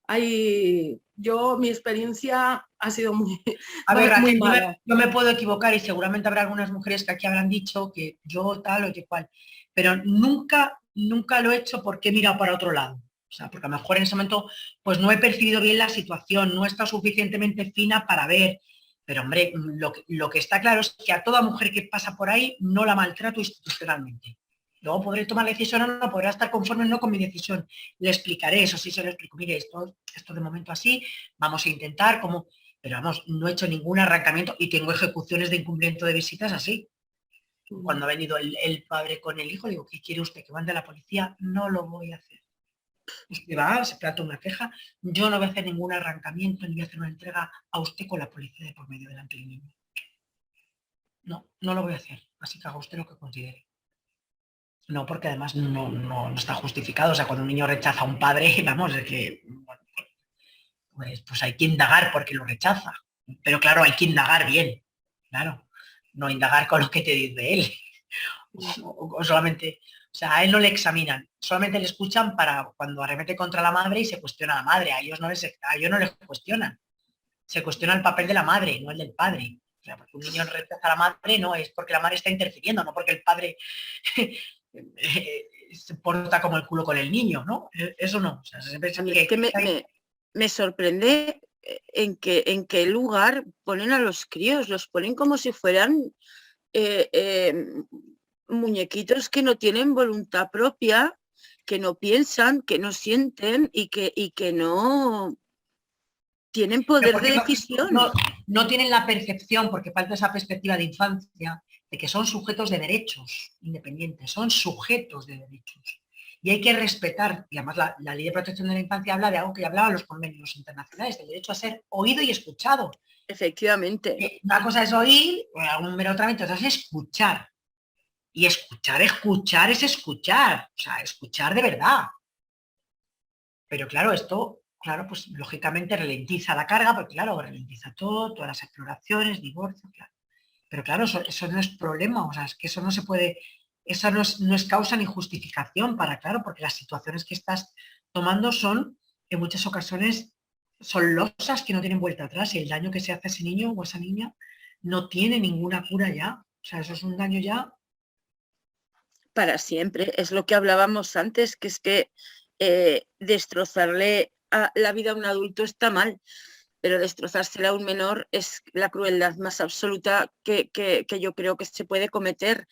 mi experiencia ha sido muy, a ver, muy Raquel, mala. Yo me puedo equivocar y seguramente habrá algunas mujeres que aquí habrán dicho que yo tal o que cual, pero nunca lo he hecho porque he mirado para otro lado. O sea, porque a lo mejor en ese momento pues no he percibido bien la situación, no he estado suficientemente fina para ver. Pero, hombre, lo que está claro es que a toda mujer que pasa por ahí no la maltrato institucionalmente. Luego podré tomar la decisión o no, podrá estar conforme o no con mi decisión. Le explicaré, eso sí se lo explico. Mire, esto de momento así, vamos a intentar como... Pero vamos, no he hecho ningún arrancamiento y tengo ejecuciones de incumplimiento de visitas así. Cuando ha venido el padre con el hijo, digo, ¿qué quiere usted? ¿Que mande a la policía? No lo voy a hacer. Usted va, se planta una queja, yo no voy a hacer ningún arrancamiento ni voy a hacer una entrega a usted con la policía de por medio delante del niño. No lo voy a hacer, así que haga usted lo que considere. No, porque además no está justificado. O sea, cuando un niño rechaza a un padre, vamos, es que pues hay que indagar porque lo rechaza. Pero claro, hay que indagar bien, claro. No indagar con lo que te dice él. O solamente... O sea, a él no le examinan, solamente le escuchan para cuando arremete contra la madre y se cuestiona a la madre. A ellos no les cuestionan. Se cuestiona el papel de la madre, no el del padre. O sea, porque un niño rechaza a la madre no es porque la madre está interfiriendo, no porque el padre se porta como el culo con el niño, ¿no? Eso no. O sea, A mí es que me sorprende en qué lugar ponen a los críos, los ponen como si fueran muñequitos que no tienen voluntad propia, que no piensan, que no sienten y que no tienen poder de decisión. No tienen la percepción, porque falta esa perspectiva de infancia, de que son sujetos de derechos independientes, son sujetos de derechos. Y hay que respetar, y además la Ley de Protección de la Infancia habla de algo que hablaban los convenios internacionales, del derecho a ser oído y escuchado. Efectivamente. Una cosa es oír, algún mero trámite, otra es escuchar. Y escuchar es escuchar, o sea, escuchar de verdad. Pero claro, esto, claro, pues lógicamente ralentiza la carga, porque claro, ralentiza todo, todas las exploraciones, divorcio, claro. Pero claro, eso no es problema, o sea, es que eso no se puede, eso no es causa ni justificación para, claro, porque las situaciones que estás tomando son, en muchas ocasiones, son losas que no tienen vuelta atrás y el daño que se hace a ese niño o a esa niña no tiene ninguna cura ya. O sea, eso es un daño ya. Para siempre. Es lo que hablábamos antes, que es que destrozarle la vida a un adulto está mal, pero destrozársela a un menor es la crueldad más absoluta que yo creo que se puede cometer.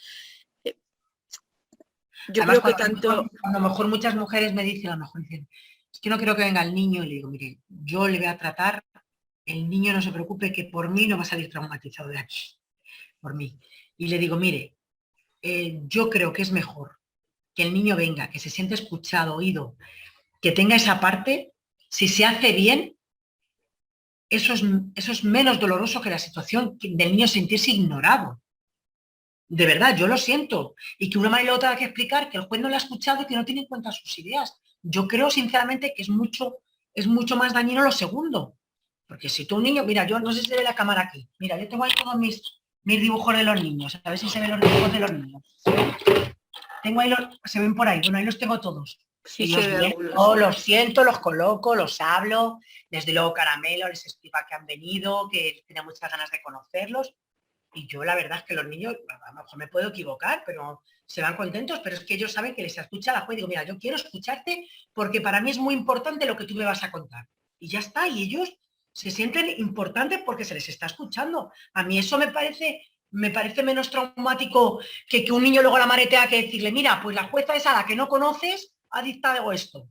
Yo Además, creo que tanto... A lo mejor muchas mujeres me dicen, a lo mejor dicen, es que no quiero que venga el niño, y le digo, mire, yo le voy a tratar, el niño no se preocupe que por mí no va a salir traumatizado de aquí, por mí. Y le digo, mire, yo creo que es mejor que el niño venga, que se siente escuchado, oído, que tenga esa parte, si se hace bien, eso es menos doloroso que la situación del niño sentirse ignorado. De verdad, yo lo siento. Y que una madre luego tenga que explicar que el juez no le ha escuchado y que no tiene en cuenta sus ideas. Yo creo, sinceramente, que es mucho más dañino lo segundo. Porque si tú un niño, mira, yo no sé si se ve la cámara aquí. Mira, yo tengo ahí todos mis dibujos de los niños. A ver si se ven los dibujos de los niños. Tengo ahí se ven por ahí. Bueno, ahí los tengo todos. Sí, los siento, los coloco, los hablo. Desde luego Caramelo les explica que han venido, que tiene muchas ganas de conocerlos. Y yo la verdad es que los niños, a lo mejor me puedo equivocar, pero se van contentos, pero es que ellos saben que les escucha la juez. Digo, mira, yo quiero escucharte porque para mí es muy importante lo que tú me vas a contar. Y ya está, y ellos se sienten importantes porque se les está escuchando. A mí eso me parece menos traumático que un niño luego a la madre tenga que decirle, mira, pues la jueza esa a la que no conoces ha dictado esto.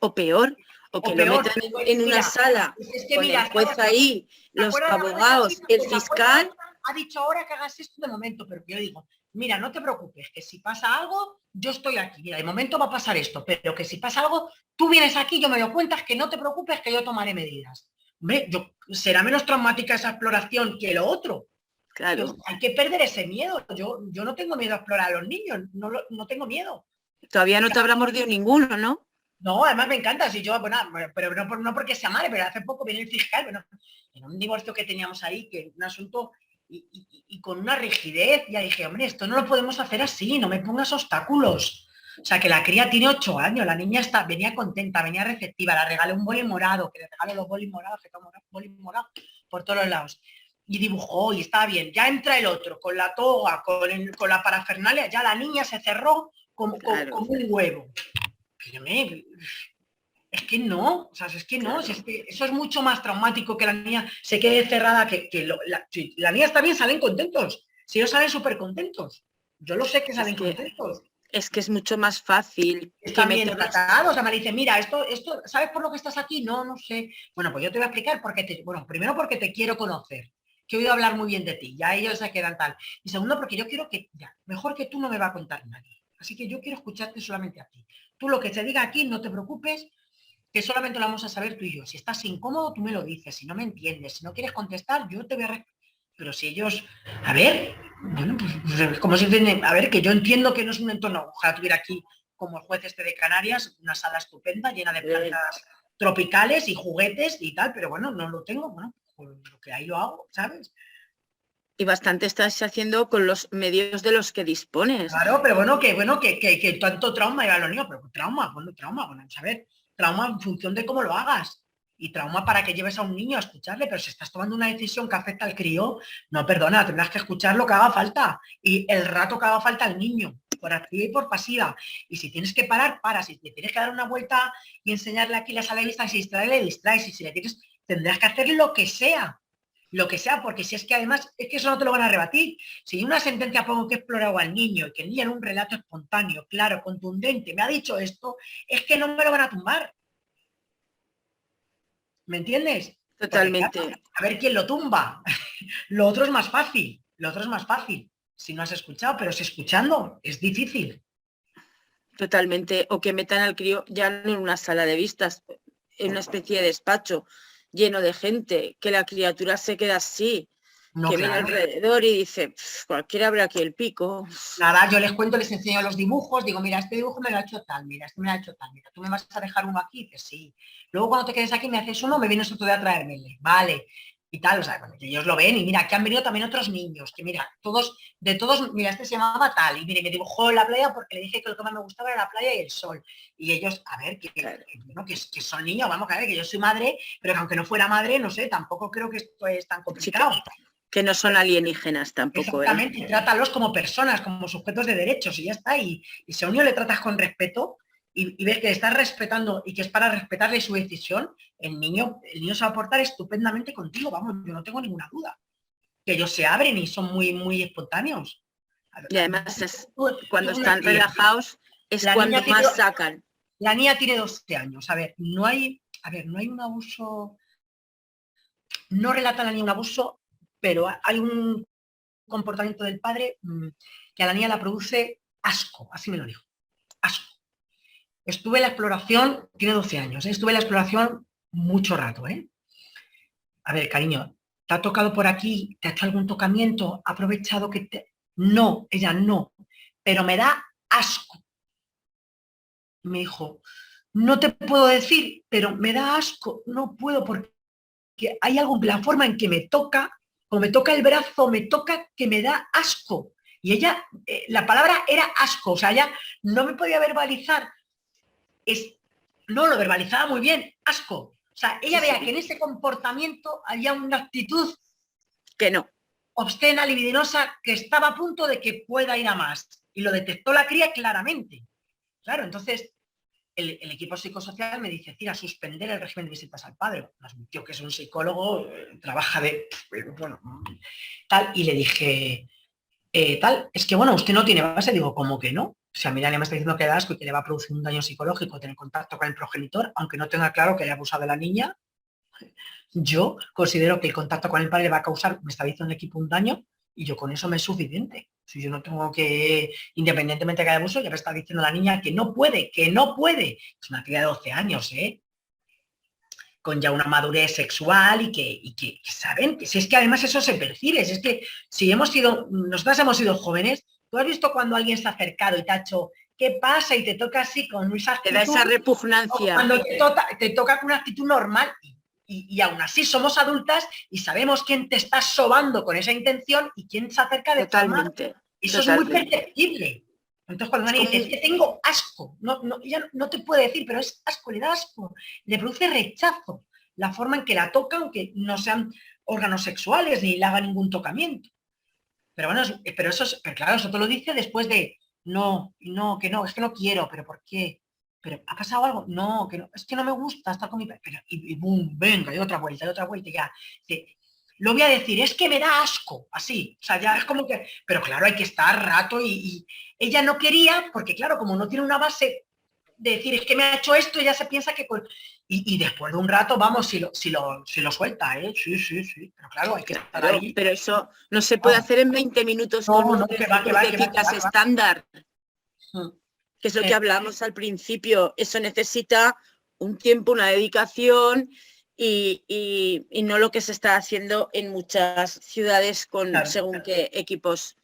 O peor, o que lo metan en una sala con el juez ahí, los abogados, el fiscal. Ha dicho ahora que hagas esto de momento, pero yo digo, mira, no te preocupes, que si pasa algo, yo estoy aquí. Mira, de momento va a pasar esto, pero que si pasa algo, tú vienes aquí, yo me lo cuentas, que no te preocupes, que yo tomaré medidas. Hombre, será menos traumática esa exploración que lo otro. Claro. Pues hay que perder ese miedo. Yo no tengo miedo a explorar a los niños, no tengo miedo. Todavía no te habrá mordido ninguno, ¿no? No, además me encanta, si yo, bueno, pero no porque sea madre, pero hace poco viene el fiscal, bueno, en un divorcio que teníamos ahí, que un asunto, y con una rigidez, ya dije, hombre, esto no lo podemos hacer así, no me pongas obstáculos. O sea, que la cría tiene 8 años, la niña venía contenta, venía receptiva, la regalé un boli morado, que le regalo los bolis morados, que tomo bolis morados por todos los lados. Y dibujó y estaba bien. Ya entra el otro, con la toga, con la parafernalia, ya la niña se cerró como un huevo. Es que no, o sea, es que no, es que eso es mucho más traumático que la niña se quede cerrada, si la niña está bien, salen contentos, si ellos salen súper contentos, yo lo sé que salen contentos. Es que es mucho más fácil. Están bien tratados, o sea, me dice, mira, esto, ¿sabes por lo que estás aquí? No sé. Bueno, pues yo te voy a explicar primero porque te quiero conocer, que he oído hablar muy bien de ti, ya ellos se quedan tal. Y segundo, porque yo quiero que, ya, mejor que tú no me va a contar nadie, así que yo quiero escucharte solamente a ti. Tú lo que te diga aquí, no te preocupes, que solamente lo vamos a saber tú y yo. Si estás incómodo, tú me lo dices. Si no me entiendes, si no quieres contestar, yo te voy a... Pero si ellos... A ver, bueno, pues como si entienden... A ver, que yo entiendo que no es un entorno... Ojalá tuviera aquí, como el juez este de Canarias, una sala estupenda, llena de plantas tropicales y juguetes y tal, pero bueno, no lo tengo. Bueno, pues lo que hay lo hago, ¿sabes? Y bastante estás haciendo con los medios de los que dispones. Claro, pero que tanto trauma lleva a los niños, pero trauma, bueno, a ver, trauma en función de cómo lo hagas. y trauma para que lleves a un niño a escucharle, pero si estás tomando una decisión que afecta al crío, no, perdona, tendrás que escuchar lo que haga falta y el rato que haga falta al niño, por activa y por pasiva. Y si tienes que parar, paras. Si te tienes que dar una vuelta y enseñarle aquí la sala de vista, si distraerle, le distraes. Y si le tienes, tendrás que hacer lo que sea, porque si es que además, es que eso no te lo van a rebatir. Si en una sentencia pongo que he explorado al niño y que el niño en un relato espontáneo, claro, contundente, me ha dicho esto, es que no me lo van a tumbar. ¿Me entiendes? Totalmente. Porque, claro, a ver quién lo tumba. Lo otro es más fácil, lo otro es más fácil. Si no has escuchado, pero si escuchando es difícil. Totalmente. O que metan al crío ya no en una sala de vistas, en una especie de despacho lleno de gente, que la criatura se queda así, No, que mira claro. alrededor y dice, cualquiera abre aquí el pico. Nada, yo les cuento, les enseño los dibujos, digo, mira, este dibujo me lo ha hecho tal, mira, este me lo ha hecho tal, mira, tú me vas a dejar uno aquí, dices, sí. Luego cuando te quedes aquí me haces uno, me vienes otro día a traérmele, vale. Y tal, o sea, cuando ellos lo ven y mira, que han venido también otros niños, que mira, todos, mira, este se llamaba tal, y mire, me dibujó la playa porque le dije que lo que más me gustaba era la playa y el sol. Y ellos, a ver, que son niños, vamos a ver, que yo soy madre, pero que aunque no fuera madre, no sé, tampoco creo que esto es tan complicado. Sí, que no son alienígenas tampoco. Exactamente, trátalos como personas, como sujetos de derechos y ya está. Y si a un niño le tratas con respeto y ves que le estás respetando y que es para respetarle su decisión, el niño se va a portar estupendamente contigo, vamos, yo no tengo ninguna duda. Que ellos se abren y son muy, muy espontáneos. Y además cuando están relajados es la cuando más sacan. La niña tiene 12 años, no hay un abuso, no relata a la niña un abuso, pero hay un comportamiento del padre que a la niña la produce asco, así me lo dijo, asco. Estuve en la exploración, tiene 12 años, estuve en la exploración mucho rato, A ver, cariño, ¿te ha tocado por aquí? ¿Te ha hecho algún tocamiento? ¿Ha aprovechado que te...? No, ella no, pero me da asco. Me dijo, no te puedo decir, pero me da asco, no puedo porque hay algo, la forma en que me toca, como me toca el brazo, me toca que me da asco. Y ella, la palabra era asco, o sea, ella no me podía verbalizar. No, lo verbalizaba muy bien, asco. O sea, ella veía que en ese comportamiento había una actitud que no. Obscena, libidinosa, que estaba a punto de que pueda ir a más. Y lo detectó la cría claramente. Claro, entonces el equipo psicosocial me dice, tira, suspender el régimen de visitas al padre. Un tío que es un psicólogo, trabaja bueno, tal, y le dije, tal, es que bueno, usted no tiene base. Digo, ¿cómo que no? O sea, mira, le me está diciendo que da asco y que le va a producir un daño psicológico tener contacto con el progenitor, aunque no tenga claro que haya abusado de la niña. Yo considero que el contacto con el padre va a causar, me está diciendo el equipo, un daño, y yo con eso me es suficiente. Si yo no tengo que, independientemente de que haya abuso, ya me está diciendo la niña que no puede. Es una cría de 12 años, con ya una madurez sexual y que saben, que si es que además eso se percibe, si es que si nosotras hemos sido jóvenes, tú has visto cuando alguien se ha acercado y te ha hecho, ¿qué pasa? Y te toca así con esa actitud. Te da esa repugnancia. Cuando te toca con una actitud normal y aún así somos adultas y sabemos quién te está sobando con esa intención y quién se acerca de totalmente. Eso es muy perceptible. Entonces cuando una niña dice, es que tengo asco, ella no te puede decir, pero es asco, le da asco, le produce rechazo la forma en que la toca, aunque no sean órganos sexuales ni le haga ningún tocamiento. Pero bueno, pero claro, eso te lo dice después de que no, es que no quiero, pero ¿por qué? ¿Pero ha pasado algo? No, que no, es que no me gusta estar con mi padre. Y boom, venga, y otra vuelta, y ya. Lo voy a decir, es que me da asco, así. O sea, ya es como que... Pero claro, hay que estar rato y ella no quería, porque claro, como no tiene una base de decir, es que me ha hecho esto, ella se piensa que... Y después de un rato, vamos, si lo suelta, ¿eh? Sí. Pero claro, hay que estar ahí. Pero eso no se puede hacer en 20 minutos con un citas estándar. Que es lo que hablamos al principio. Eso necesita un tiempo, una dedicación y no lo que se está haciendo en muchas ciudades con según qué equipos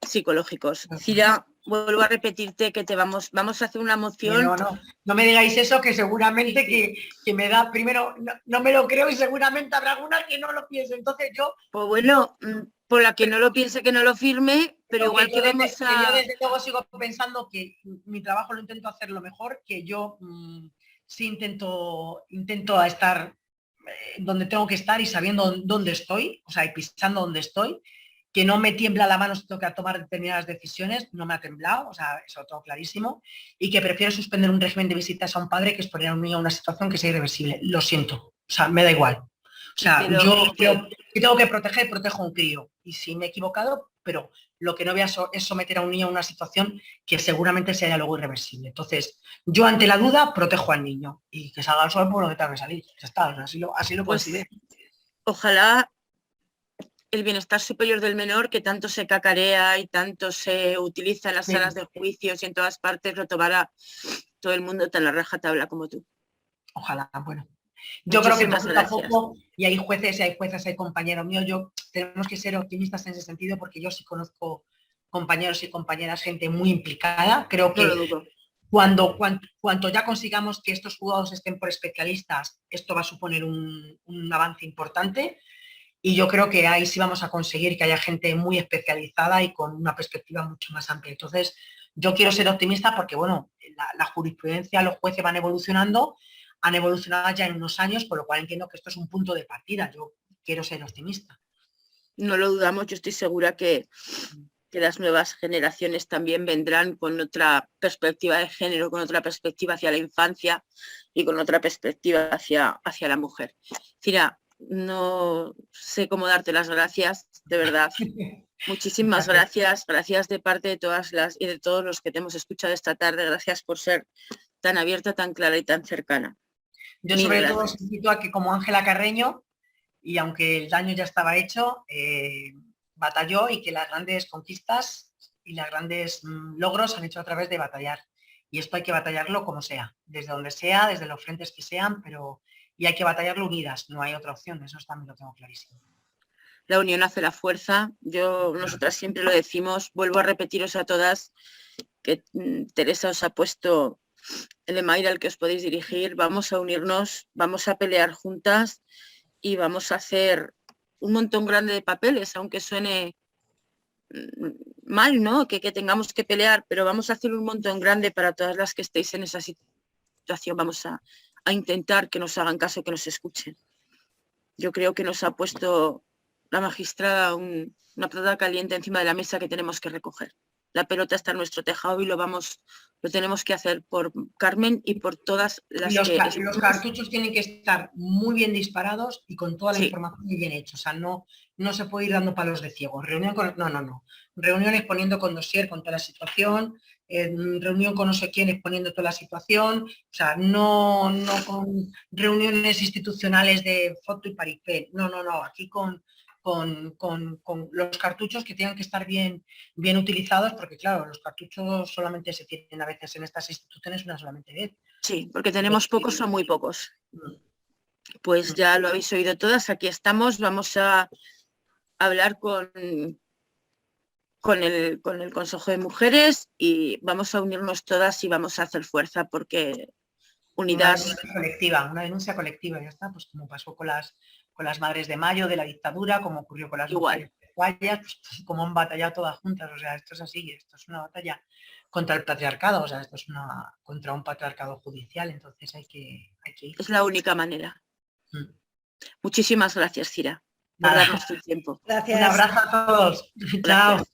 psicológicos. Cira, vuelvo a repetirte que vamos a hacer una moción. No me digáis eso, que seguramente que me da, primero, no me lo creo y seguramente habrá alguna que no lo piense. Entonces yo... Pues bueno, por la que no lo piense, que no lo firme, pero igual que vamos a... Yo desde luego sigo pensando que mi trabajo lo intento hacer lo mejor, que yo sí intento estar donde tengo que estar y sabiendo dónde estoy, o sea, y pisando donde estoy, que no me tiembla la mano si tengo que tomar determinadas decisiones, no me ha temblado, o sea, eso lo tengo clarísimo, y que prefiero suspender un régimen de visitas a un padre que exponer a un niño a una situación que sea irreversible. Lo siento, o sea, me da igual. O sea, Pero yo creo que tengo que proteger, protejo a un crío. Y si me he equivocado, pero lo que no voy a es someter a un niño a una situación que seguramente sea luego irreversible. Entonces, yo ante la duda protejo al niño y que salga al sol por lo que tenga que salir. Ya está, así lo pues, considero. ojalá el bienestar superior del menor, que tanto se cacarea y tanto se utiliza en las salas de juicios y en todas partes, lo tomará todo el mundo tan a rajatabla como tú. Ojalá, bueno. Yo creo que Muchísimas gracias. tampoco, y hay jueces y hay juezas, hay compañeros míos, tenemos que ser optimistas en ese sentido, porque yo sí conozco compañeros y compañeras, gente muy implicada. Creo que No lo dudo. cuanto ya consigamos que estos juzgados estén por especialistas, esto va a suponer un avance importante, y yo creo que ahí sí vamos a conseguir que haya gente muy especializada y con una perspectiva mucho más amplia. Entonces, yo quiero ser optimista porque, bueno, la jurisprudencia, los jueces van evolucionando, han evolucionado ya en unos años, por lo cual entiendo que esto es un punto de partida. Yo quiero ser optimista. No lo dudamos, yo estoy segura que las nuevas generaciones también vendrán con otra perspectiva de género, con otra perspectiva hacia la infancia y con otra perspectiva hacia la mujer. Cira, no sé cómo darte las gracias, de verdad. Muchísimas gracias de parte de todas las y de todos los que te hemos escuchado esta tarde. Gracias por ser tan abierta, tan clara y tan cercana. Yo sobre todo os invito a que, como Ángela Carreño, y aunque el daño ya estaba hecho, batalló, y que las grandes conquistas y los grandes logros se han hecho a través de batallar. Y esto hay que batallarlo como sea, desde donde sea, desde los frentes que sean, y hay que batallarlo unidas, no hay otra opción, eso también lo tengo clarísimo. La unión hace la fuerza. Nosotras siempre lo decimos, vuelvo a repetiros a todas que Teresa os ha puesto el email al que os podéis dirigir. Vamos a unirnos, vamos a pelear juntas y vamos a hacer un montón grande de papeles, aunque suene mal, ¿no? Que tengamos que pelear, pero vamos a hacer un montón grande para todas las que estéis en esa situación. Vamos a intentar que nos hagan caso, que nos escuchen. Yo creo que nos ha puesto la magistrada una pelota caliente encima de la mesa que tenemos que recoger. La pelota está en nuestro tejado y lo tenemos que hacer por Carmen y por todas las los cartuchos tienen que estar muy bien disparados y con toda la información muy bien hecha. O sea, no se puede ir dando palos de ciego. Reuniones poniendo con dossier con toda la situación, reunión con no sé quién exponiendo toda la situación. O sea, no con reuniones institucionales de foto y paripé. No. Aquí con los cartuchos, que tengan que estar bien utilizados, porque claro, los cartuchos solamente se tienen a veces en estas instituciones una solamente vez. Sí, porque tenemos pocos, son muy pocos. Pues ya lo habéis oído todas, aquí estamos, vamos a hablar con el Consejo de Mujeres y vamos a unirnos todas y vamos a hacer fuerza, porque unidad... Una denuncia colectiva, ya está, pues como pasó con las Madres de Mayo de la dictadura, como ocurrió con las mujeres uruguayas, pues como han batallado todas juntas. O sea, esto es así, esto es una batalla contra el patriarcado, o sea, esto es contra un patriarcado judicial, entonces hay que ir. Es la única manera. Muchísimas gracias, Cira, por darnos tu tiempo. Gracias. Un abrazo a todos. Chao. Adiós.